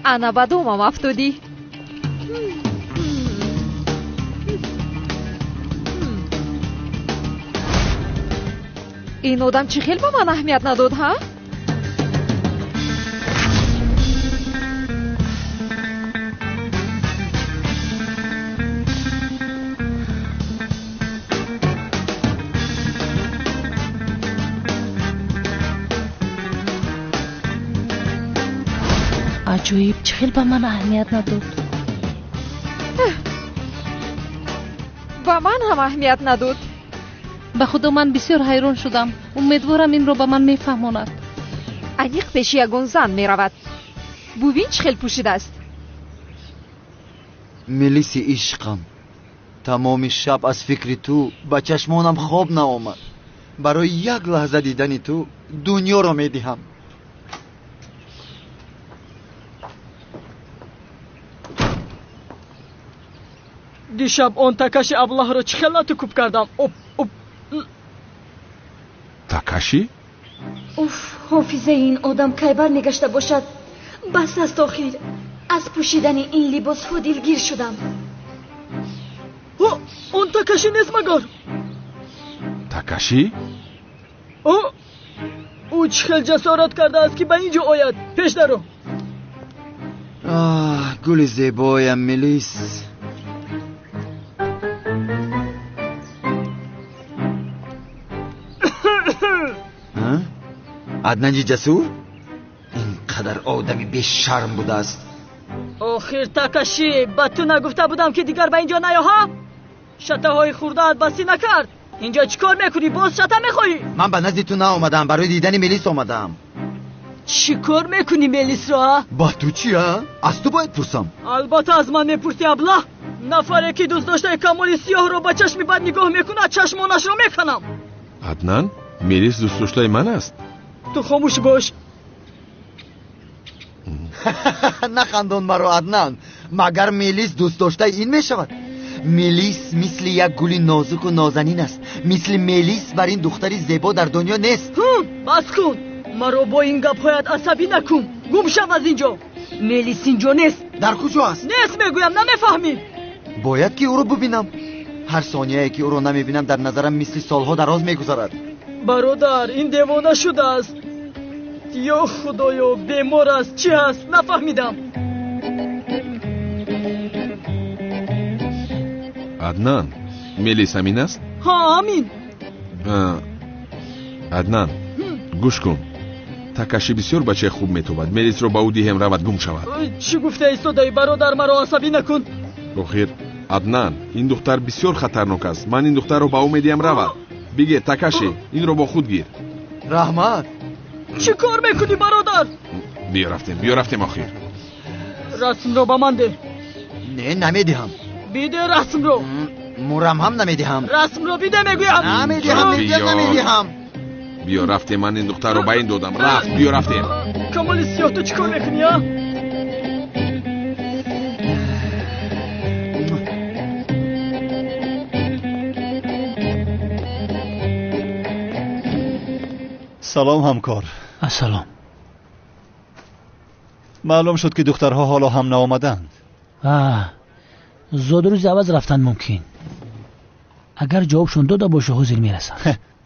انا با دومم افتادی این آدم چی خیلی با من اهمیت نداد ها؟ عجایب چه خیلی به من اهمیت نداد با من هم اهمیت نداد به خدا من بسیار حیران شدم امیدوارم این رو به من میفهماند انیق پیش یگان زن میرود ببین چه خیلی پوشیده است ملیسی عشقم تمام شب از فکر تو با چشمانم خواب نآمد برای یک لحظه دیدن تو دنیا را میدهم دیشب اون تکشی ابله رو چه خیلی کوب کردم تکشی؟ اوف حافظه این آدم کی بر نگشته باشد بس است آخر از پوشیدن این لباس ها دلگیر شدم اون تکشی نیست مگر تکشی؟ او چه خیلی جسارت کرده است که به اینجا آید پیش درو گل زیبایم ملیس عدنان جسور اینقدر آدمی بی شرم بوده است آخر تکشی به تو نگفته بودم که دیگر به اینجا نیا ها شته های خوردهت بسی نکرد اینجا چیکار میکنی باز شته میخوایی من به نزد تو نآمدم برای دیدن ملیس آمدم چیکار میکنی ملیس را با تو چی ها از تو باید پرسم البته از من میپرسی ابله نفره که دوست داشته کمالی سیاه رو با چشمی بد نگاه میکنه چشمانش رو میکنم عدنان ملیس دوست داشته من است تو خاموش باش نخندون مرا عدنان مگر ملیس دوست داشته این میشود ملیس مثل یک گلی نازک و نازنین است مثل ملیس بر این دختری زیبا در دنیا نیست بس کن مرا با این گپ‌هایت عصبی نکن گم شو از اینجا ملیس اینجا نیست در کجا است نیست میگویم نمیفهمی باید که او رو ببینم هر ثانیه که او رو نمیبینم در نظرم مثل سالها دراز میگذرد برادر این دیوانه شده است یا خدایا بیمار است چی هست نفهمیدم عدنان ملیس همین است؟ ها همین عدنان گوش کن تکشی بسیار بچه خوب میتوبد ملیس رو با او دیهم رود گم شود چی گفته ایستادی برادر مرا عصبی نکن بخیر عدنان این دختر بسیار خطرناک است من این دختر رو با او میدیم رود بگه تکشی این رو با خود گیر رحمت چی کار میکنی برادر بیا رفتیم آخر رسم رو با من ده نه نمیدهم بیده رسم رو مورم هم نمیدهم رسم رو بیده میگویم نمیدهم بیا رفتیم من این دختر رو با این دادم رفت بیا رفتیم کمال سیاه تو چی کار میکنی ها سلام همکار سلام معلوم شد که دخترها حالا هم نآمدند زود روز عوض رفتن ممکن. اگر جوابشون داده باشه حضور میرسن.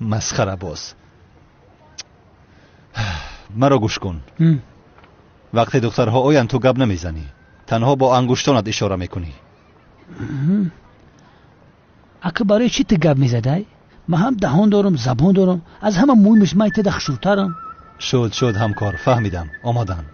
مسخره باز. مرا گوش کن. وقتی دخترها آین تو گپ نمیزنی، تنها با انگشتانت اشاره میکنی. اگه برای چی تو گپ میزدی؟ من هم دهان دارم، زبان دارم، از همه مهمش من تده خشورترم. شد همکار، فهمیدم. آمادند.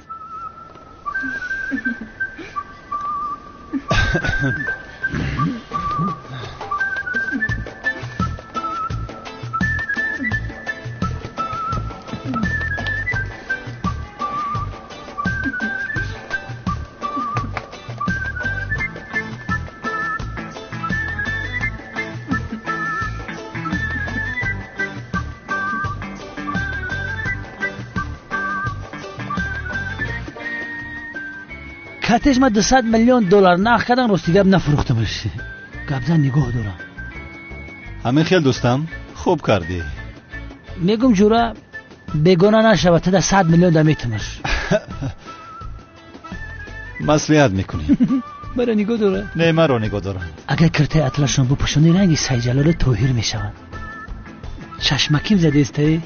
کاتش ما 200 میلیون دلار نقد کردن راستی گپ نفروخته باشه. گپزن نگاه دارم. همین خیال دوستم خوب کردی. میگم جورا بگونه نشود تا 100 میلیون دمیتمش. مصلحت میکنی. مرا نگاه داره؟ نه مرا نگاه دارم. اگر کرته اطلسشون بپوشونی رنگی سیجلال توهیر میشود. چشمکیم زده استه.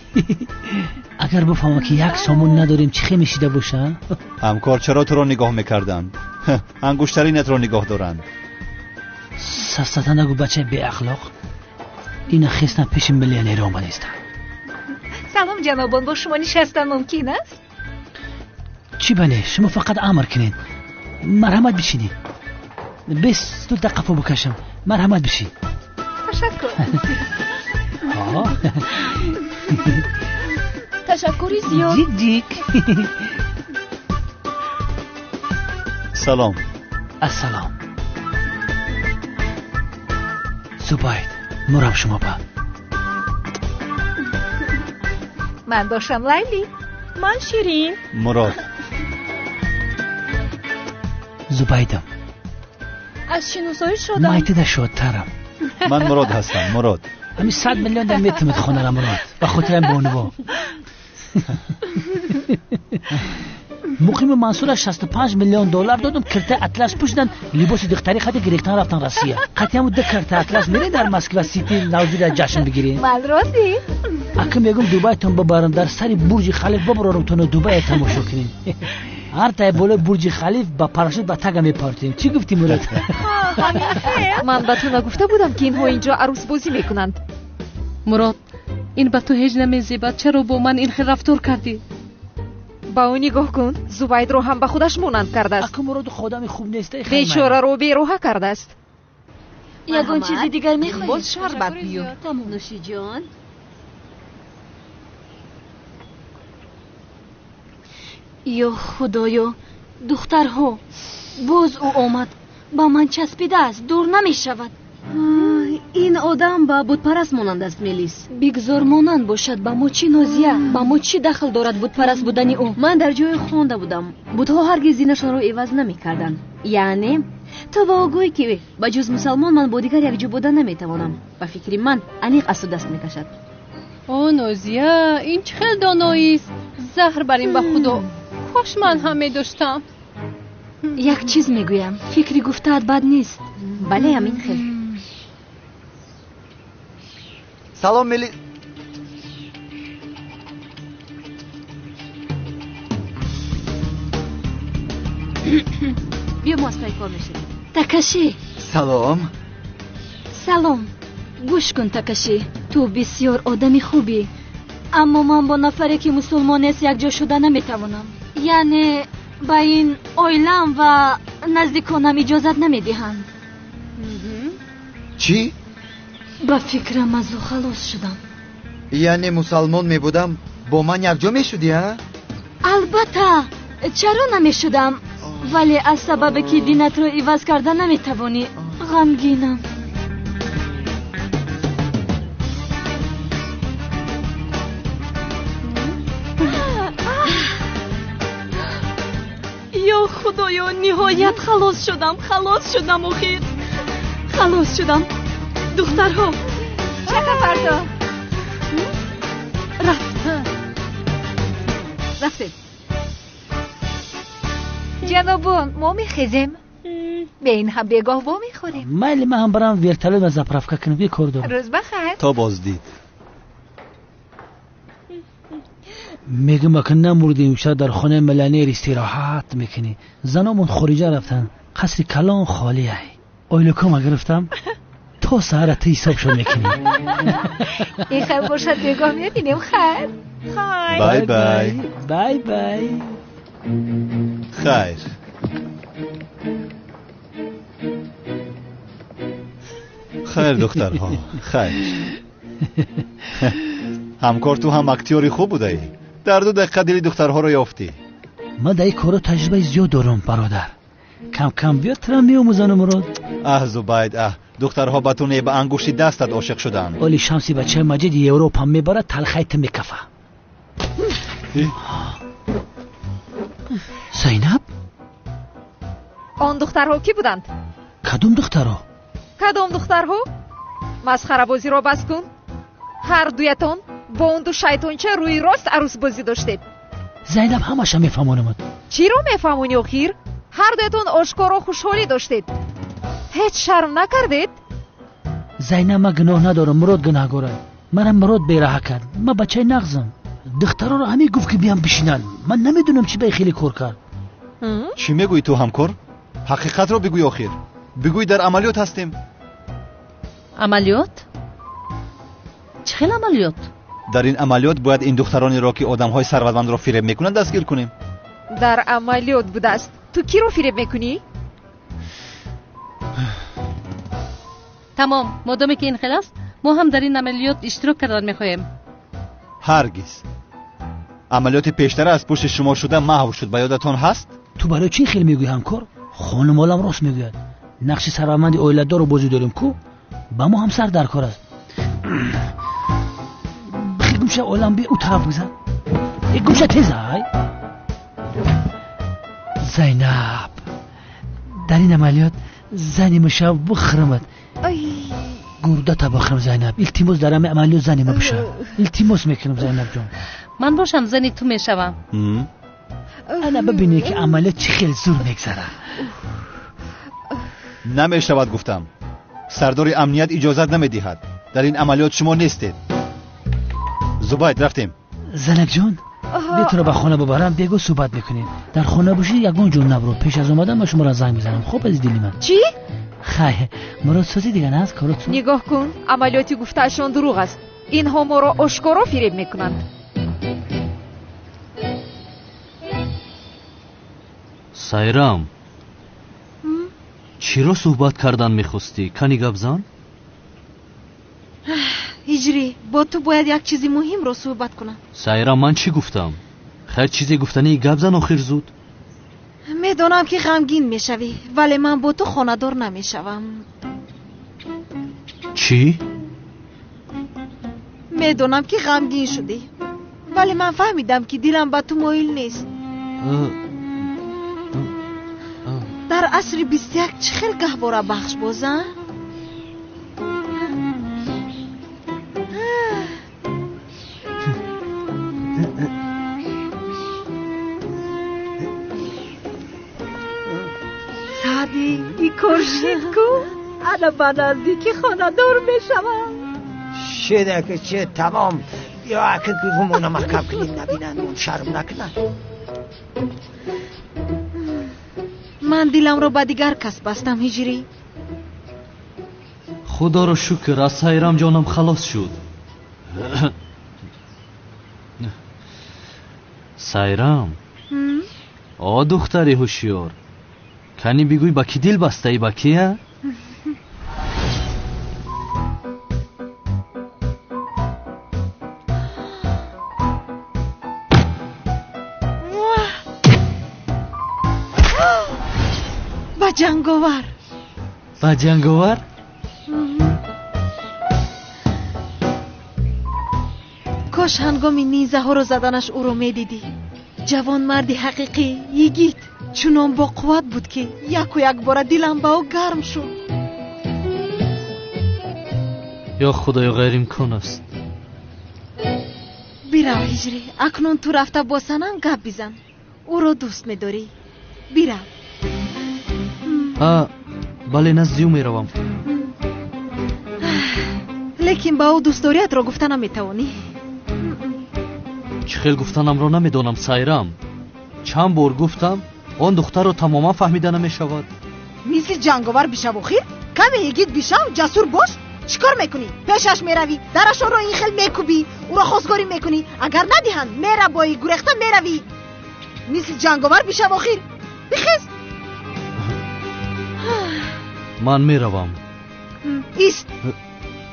اگر بفهمم که یک سامون نداریم چی میشیده باشه؟ همکار چرا تو را نگاه میکردند؟ انگشترینت را نگاه دارند. سستتا نگو بچه بی اخلاق. این خیستن پیش میلیونر آمده است. سلام جنابان، با شما نشستن ممکن است؟ چی بله؟ شما فقط امر کنین. مرحمت بشینید. 20 دقیقه بکشم. مرحمت بشین. تشکر. تشکری زیاد. جیک. سلام. السلام. زبید مرام شما با. من باشم لیلی. من شیرین. مراد. زبیدم. از شناسایی شدم. مایتده شدترم. من مراد هستم. مراد. همین 100 میلیون در میتونید خونه را مراد. و خاطرم بانوا. مقیم منصور 65 میلیون دلار دادم کرته اطلس پوشیدن لباس دختری خاطر گرفتن رفتن روسیه. خاطر هم ده کرته اطلس میره در مسکو سیتی نوزیر جشن بگیرین. من راستی؟ اگه میگم دبی تون ببرم در سری برج خلیفه ببرم تون دبی تماشا کنین. هر تا بالا برج خلیفه با پاراشوت با تگ میپارتیم. چی گفتی مراد؟ من به تو نگفته بودم که اینها اینجا عروس بازی میکنند. مراد، این به تو هیچ نمیزیبد. چرا با من این خیلی رفتار کردی؟ با اون نگاه کن. زبید رو هم به خودش مانند کرده است. اگه مراد خودم خوب نیست. بیچاره رو بیروحه کرده است. یگان چیزی دیگر میخوایی؟ باز شربت بیو. نوشی جان. یا خدایا، دخترها باز او آمد. با من چسبیده است، دور نمی شود. این آدم با بتپرست مانند است میلیس. بگذار مانند باشد. با ما چی نازیه؟ با ما چی دخل دارد بتپرست بودنی او؟ من در جای خوانده بودم بتها هرگز دینشان رو عوض نمی کردن. یعنی تو با گویی که با جز مسلمان من با دیگر یک جو بودن نمیتوانم. با فکری من انیق از تو دست میکشد. او نازیه، این چه خیلی دانایی است. زهر بریم به خدا. کاش من هم میداشتم. یک چیز میگویم، فکری گفته‌ات بد نیست. بله همین خیلی. سلام ملی. بیا ما از پای کار میشیم. تاکاشی. سلام. سلام. گوش کن تاکاشی، تو بسیار آدمی خوبی، اما من با نفری که مسلمان است یک جا شده نمیتوانم. یعنی با این اویلم و نزدیکانم اجازت نمیدهند. چی؟ با فکرم از او خلاص شدم. یعنی مسلمان میبودم با من یک جا میشدی ها؟ البته چرا نمیشدم، ولی از سبب که دینت رو عوض کرده نمیتوانی. غمگینم. یا خدایا، نهایت خلاص شدم اخیر. خلاص شدم. دخترها چقدر فردا رفته. جنابان، ما میخیزیم. به این هم بگاه با میخوریم. مایل من هم برم ورتالو و زپرافکا کنم یه کار دارم. روز بخیر. تا بازدید. میگم که نمردیم شاید در خانه ملانیر استراحت میکنی. زنامون خارجه رفتن. قصر کلان خالیه. اویلکو ما گرفتم. تو ساعت حساب شو میکنی. این خیر باشد بگاه میبینیم. خیر. بای بای. بای بای. خیر. خیر دخترها. خیر. همکار تو هم اکتیوری خوب بوده ای. در 2 دقیقه دلی دخترها رو یافتی. ما در این کارو تجربه زیاد دارم برادر. کم کم بیاد ترم میاموزن مراد. زبید دخترها بتونه به انگشتی دستت عاشق شدن. ولی شمسی بچه مجید یوروپا میبره تلخیت میکفه. زینب؟ آن دخترها کی بودند؟ کدوم دخترها؟ کدوم دخترها؟ مسخره بازی رو بس کن. هر دویتون با اون 2 شیطانچه روی راست عروس بازی داشتید. زینب همش میفهمونم. چی رو میفهمونی اخیر؟ هر دویتون آشکارا خوشحالی داشتید. هیچ شرم نکردید؟ زینب ما گناه ندارم. مراد گناهگاره. منم مراد بیراه کرد. ما بچه نغزم. دخترها رو همین گفت که بیام بشینن. من نمیدونم چی به خیلی کار کرد. چی میگویی تو همکار؟ حقیقت رو بگوی آخر. بگوی در عملیات هستیم. عملیات؟ چه خیلی عملیات؟ در این عملیات باید این دخترانی را که آدم‌های ثروتمند را فریب میکنند دستگیر کنیم. در عملیات بوده است. تو کی رو فریب میکنی؟ تمام. مادامی که این خیلی است ما هم در این عملیات اشتراک کردن میخوایم. هرگز. عملیات پیشتر از پشت شما شده محو شد. به یادتان هست؟ تو برای چی خیلی میگوی همکار؟ خانم آلم راست میگوید. نقش ثروتمند اویلت‌دار رو بازی داریم کو با ما هم سر در کار است. بخیر گوشه آلم بی او طرف بزن. یک گوشه تیزه های. زینب در این عملیات زنی مشه بخرمد. گرده تا بخرم زینب. التماس دارم عملیات زنی ما بشه. التماس میکنم زینب جان. من باشم زنی تو میشوم. انا ببینی که عملیات چی خیلی زور میگذره. نمیشود گفتم. سردار امنیت اجازت نمیدهد. در این عملیات شما نیستید. زبید رفتیم. زنک جان بیتونه به خانه ببرم بگو صحبت میکنیم. در خانه باشی یگون جون نبرو. پیش از اومدم با شما را زنگ میزنم. خوب از دلی من. چی؟ خیلی مراد سازی دیگه نه از کارتون. نگاه کن عملیاتی گفتهشون دروغ است. اینها ما را آشکارا فریب میکنند. سایرام چی رو صحبت کردن میخواستی؟ کنی گبزان؟ هجری با تو باید یک چیزی مهم رو صحبت کنم. سایرام من چی گفتم؟ خیر چیزی گفتنی گبزن آخر زود؟ میدونم که غمگین میشوی ولی من با تو خانه‌دار نمیشوم. چی؟ میدونم که غمگین شدی ولی من فهمیدم که دلم به تو مایل نیست. در عصر 21 چه خیلی گهواره بخش بازن؟ سعدی ای کرشید کو انا به نزدیکی خانه دار میشوم. شده که چه تمام یا که گفمونه محکم کنید نبینن اون شرم نکنن. من دلم رو با دیگر کس بستم هجری. خدا رو شکر از سایرام جانم خلاص شد. سایرام دختری هوشیار کنی بگوی با کی دل بسته ای با کیه؟ با جنگاور. با جنگاور؟ کاش هنگامی نیزه ها رو زدنش او رو میدیدی. جوان مردی حقیقی یگید چونان با قوت بود که یک و یک بار دلم با او گرم شد. یا خدای غیر امکان است. بیرو هجری اکنون تو رفته با سنم گپ بزن. او رو دوست میداری. بیرو. бале наздию меравам. лекин ба ӯ дӯстдориятро гуфта наметавонӣ? чӣ хел гуфтанамро намедонам сайрам. чанд бор гуфтам он духтарро тамоман фаҳмида намешавад. мисли ҷанговар бишав охир? каме егид бишав, ҷасур бош. чӣ кор мекунӣ? пешаш меравӣ, дарашонро ин хел мекӯбӣ, ӯро хосгорӣ мекунӣ. агар надиҳанд мерабоӣ, гурехта меравӣ. мисли ҷанговар бишав охир. бихез. ман меравам. ист.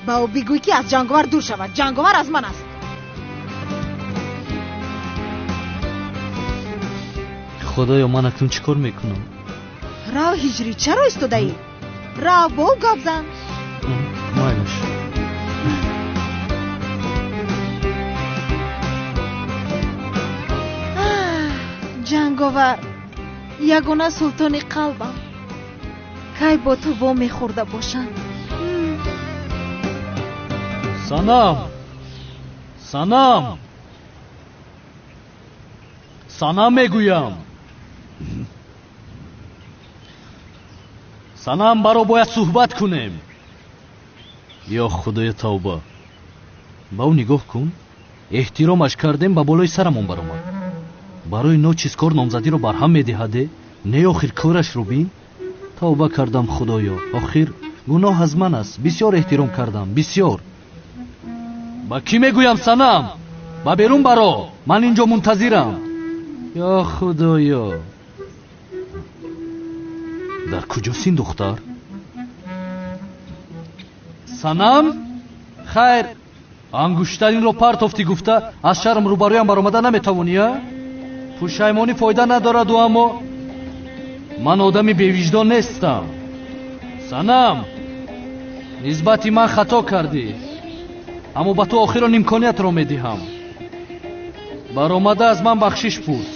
ба ӯ бигӯй ки аз ҷанговар дур шавад. ҷанговар аз ман аст. худоё, ман акнун чӣ кор мекунам? рав ҳиҷрӣ, чаро истодаӣ? рав бо ӯ гап зан. майлаш. ҷанговар, ягона султони қалбам, кай бо ту во мехӯрда бошам. санам, санам, санам мегӯям. санам, баро бояд суҳбат кунем. ё худоя тавба. ба ӯ нигоҳ кун. эҳтиромаш кардем, ба болои сарамон баромад. барои ночиз кор номзадиро барҳам медиҳаде? не охир корашро бин. тавба кардам худоё. охир гуноҳ аз ман аст. бисёр эҳтиром кардам, бисёр. ба кӣ мегӯям санам? ба берун баро. ман инҷо мунтазирам. ё худоё. дар куҷост ин духтар? санам? хайр, ангуштаринро партофтӣ гуфта аз шарм рӯбарӯям баромада наметавонӣ? пушаймонӣ фоида надораду, аммо ман одами бевиҷдон нестам. санам, нисбати ман хато кардӣ, аммо ба ту охирон имкониятро медиҳам. баромада аз ман бахшиш пурс.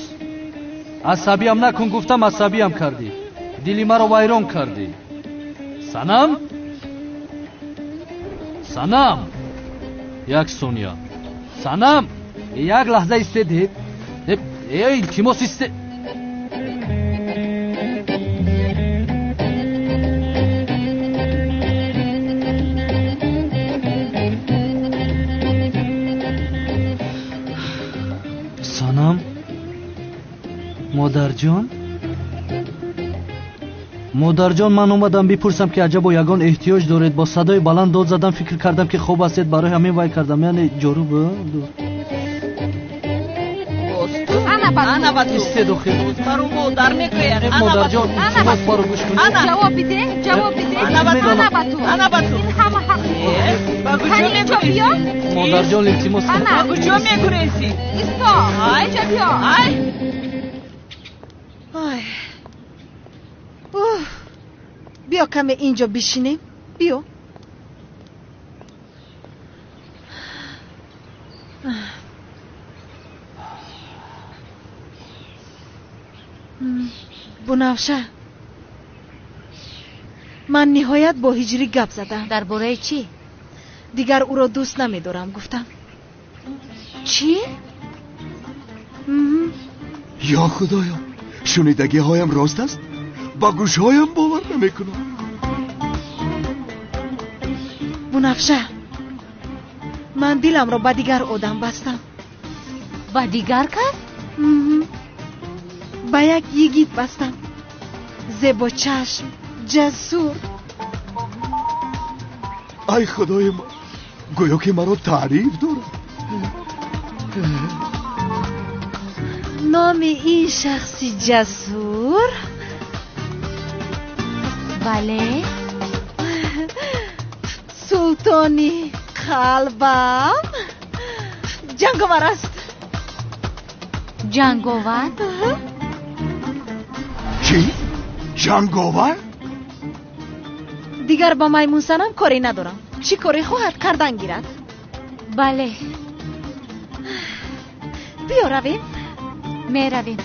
асабиям накун гуфтам, асабиям кардӣ. дили маро вайрон кардӣ. санам? санам, як сония. санам, як лаҳза истедед. илтимос истед. санам, модарҷон? модарҷон, ман омадам бипурсам ки аҷабо ягон эҳтиёҷ доред. бо садои баланд дод задам, фикр кардам ки хоб ҳастед, барои ҳамин вай кардам. яъне ҷорӯ ана ба ту истед охир. баро модар мегӯяд. модарҷон, илтимос баро гӯш кунед. ҷавоб биде, ҷавоб биде. ана ба ту, ана ба ту. ин ҳама ҳақ. ба куҷо мегурезӣ? модарҷон, илтимос. ана ба куҷо мегурезӣ? исто. инҷа биё. ай. биё каме инҷо бишинем. биё. бунавша, ман ниҳоят бо ҳиҷрӣ гап задам. дар бораи чӣ? дигар ӯро дӯст намедорам гуфтам. чӣ? ё худоё, шунидагиҳоям рост аст? ба гӯшҳоям бовар намекунам. бунавша, ман диламро ба дигар одам бастам. ба дигар кас? ба як йигит бастам. зебочашм, ҷасур. ай худои ман, гӯё ки маро таъриф дорад. номи ин шахси ҷасур? бале, султони қалбам ҷанговар аст. ҷанговар? чӣ? ҷанговар? дигар ба маймунсанам коре надорам. чӣ коре хоҳад кардан гирад. бале, биё равем. меравем.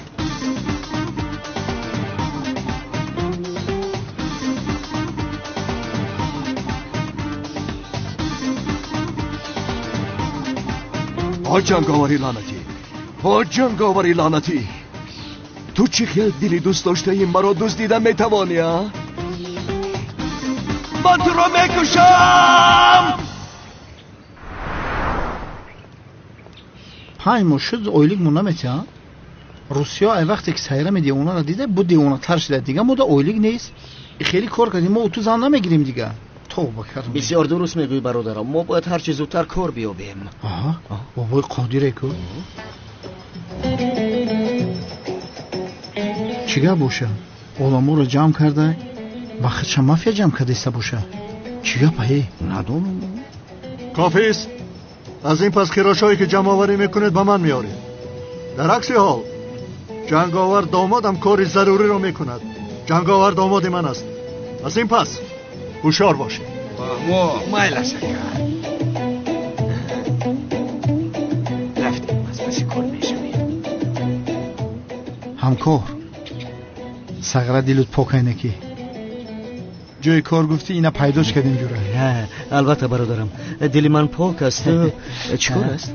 о ҷанговари лаънатӣ, о ҷанговари лаънатӣ, ту чӣ хел дили дӯст доштаи маро дуздида метавонӣ? من تو رو میکشم. پای مشد اویلیگ مونامت ها. روسیا ای وقتی که سیاره میدی اونا رو دیده بود دیوونه تر شده دیگه ما دا اویلیگ نیست. خیلی کار کردیم ما اتو زن نمیگیریم دیگه. توبه کردم. بسیار درست میگویی برادرم. ما باید هر چه زودتر کار بیابیم. آها. بابای قادره کو. چیگه باشه؟ علما رو جمع کرده وقت چه مافیا جمع کرده باشه. چیگه پایی؟ ندونم. کافی است. از این پس خراشایی که جمع آوری میکنید به من میارید. در عکس حال جنگاور دامادم کاری ضروری رو میکند. جنگاور داماد من است. از این پس هوشیار باشید. مایل شکر رفتیم از پسی کل میشویم. همکار سغره دیلت پاک اینکی جای کار گفتی اینا پیداش کردیم جوره. نه البته برادرم دل من پاک است. چیکار است؟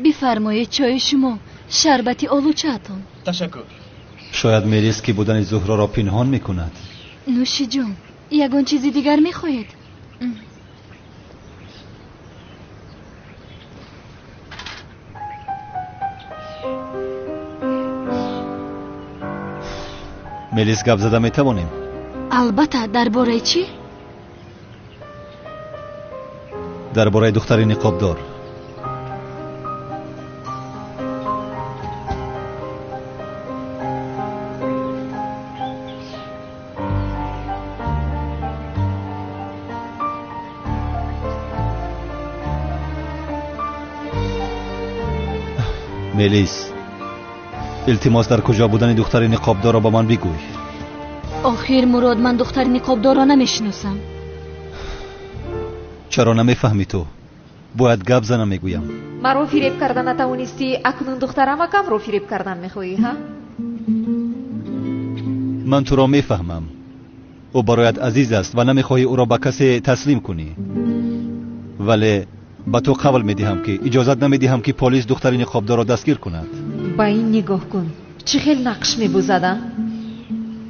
بفرمایید چای شما شربتی آلوچه‌تان. تشکر. شاید میلیس که بودن زهرا را پنهان میکند. نوشی جون یگان چیزی دیگر میخواهید؟ میلیس گپ زده میتوانیم؟ البته. درباره چی؟ درباره دختری نقابدار. میلیس التماس در کجا بودن دختر نقابدار را با من بگوی. آخر مراد من دختر نقابدار را نمیشناسم. چرا نمیفهمی تو؟ باید گپ زنم میگویم. مرا فریب کردن نتوانستی اکنون دخترم کم رو فریب کردن میخوایی ها؟ من تو را میفهمم. او برایت عزیز است و نمیخواهی او را به کسی تسلیم کنی. ولی با تو قول میدهم که اجازت نمیدهم که پلیس دختر نقابدار را دستگیر کند. با این نگاه کن چه خیلی نقش میبوزدن.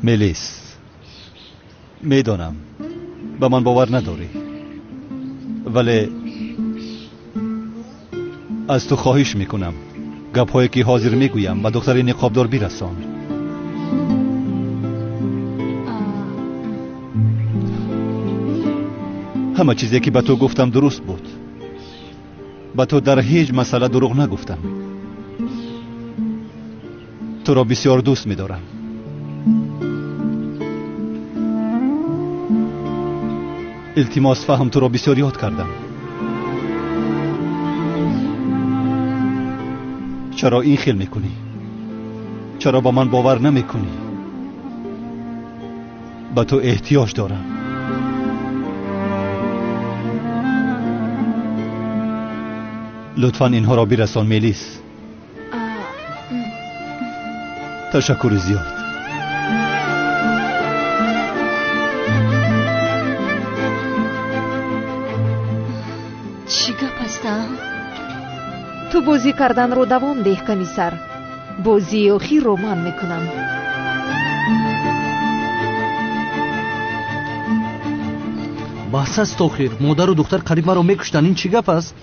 میلیس میدانم به من باور نداری ولی از تو خواهش میکنم گپ‌هایی که حاضر میگویم به دختر نقابدار برسان. همه چیزی که به تو گفتم درست بود. به تو در هیچ مسئله دروغ نگفتم. تو را بسیار دوست می‌دارم. التماس فهم تو را بسیار یاد کردم. چرا این خیل میکنی؟ چرا با من باور نمیکنی؟ به تو احتیاج دارم. لطفاً اینها را برسان میلیس. تشکر زیاد. چی گپ است؟ تو بازی کردن رو دوام ده کمیسر. بازی آخر رو من میکنم. بحث است آخر. مادر و دختر قریب مرا میکشتن. این چی گپ است؟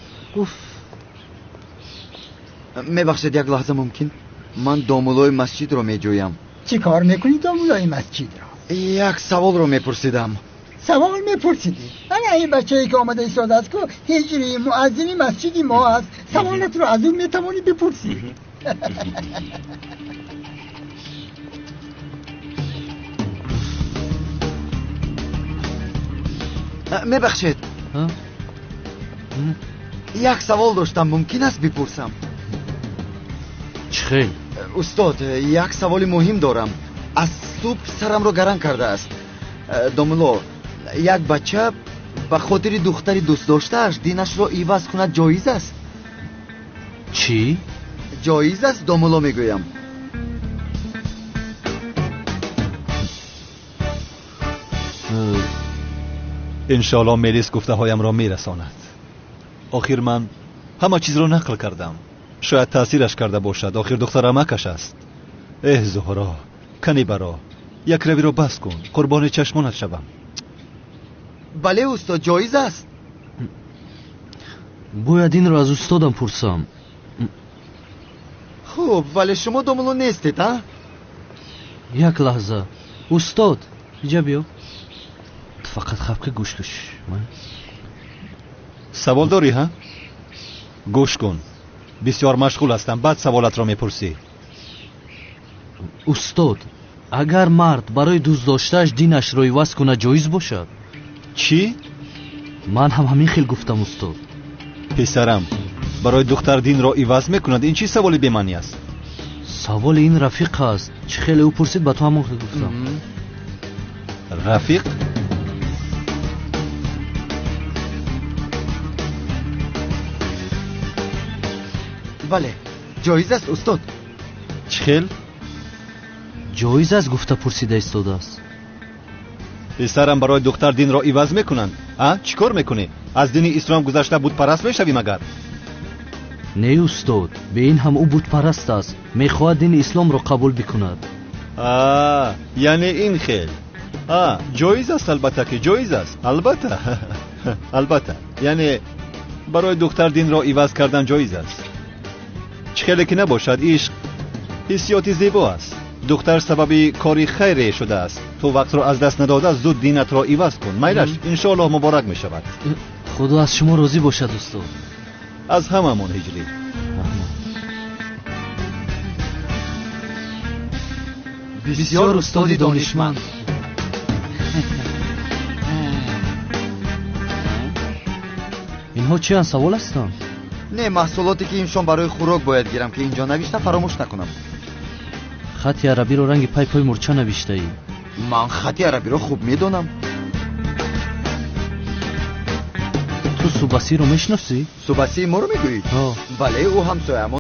میبخشید یک لحظه ممکن؟ من دامولای مسجد رو میجویم. چی کار میکنی دامولای مسجد رو؟ یک سوال رو میپرسیدم. سوال میپرسیدی؟ این بچه‌ای که آمده ایستاده است که هجری مؤذن مسجدی ما است. سوالت رو از اون میتوانی بپرسی. میبخشید یک سوال داشتم، ممکن است بپرسم؟ چه؟ استاد یک سوال مهم دارم. از صبح سرم رو گرم کرده است. دامولو یک بچه به خاطر دختری دوست داشتهش دینش رو عوض کند جایز است؟ چی؟ جایز است دامولو میگویم. انشالله میلیس گفته هایم را میرساند. آخر من همه چیز را نقل کردم. شاید تاثیرش کرده باشد. آخر دختر عمکش است. زهرا کنی برا یک روی رو بس کن، قربان چشمانت شوم. بله استاد، جایز است. باید این رو از استادم پرسم. خب ولی شما دوملو نیستید ها؟ یک لحظه استاد، اینجا بیا. فقط خفکه گوش کش. سوال داری ها؟ گوش کن، بسیار مشغول هستم، بعد سوالت را میپرسی. استاد، اگر مرد برای دوست داشتهش دینش را عوض کنه جایز باشد؟ چی؟ من هم همین خیلی گفتم استاد. پسرم، برای دختر دین را عوض میکند، این چی سوالی به معنی است؟ سوال این رفیق است. چه خیلی او پرسید با تو همون خیلی گفتم. رفیق؟ بله جایز است استاد. چخیل؟ جایز است گفته پرسیده استاد است. پسرم، برای دختر دین را عوض میکنند. چی کار میکنی؟ از دین اسلام گذشته بود پرست میشوی مگر؟ نه استاد، به این هم او بود پرست است، میخواهد دین اسلام را قبول بکند. یعنی این خیل. جایز است، البته که جایز است. البته البته یعنی برای دختر دین را عوض کردن جایز است. چه خیلی که نباشد، عشق حسیاتی زیبا است. دختر سبب کاری خیری شده است. تو وقت را از دست نداده زود دینت را عوض کن. میلش انشاءالله مبارک می شود. خدا از شما راضی باشد استاد. از هممون هجری. بسیار استادی دانشمند. اینها چی هست؟ سوال هستند؟ نه، محصولاتی که اینشان برای خوراک باید گیرم که اینجا نوشته فراموش نکنم. خط عربی رو رنگ پای پای مرچه نوشته ای. من خط عربی رو خوب میدونم. تو سوباسی رو میشناسی؟ سوباسی ما رو میگویی؟ بله، او همسایه‌مون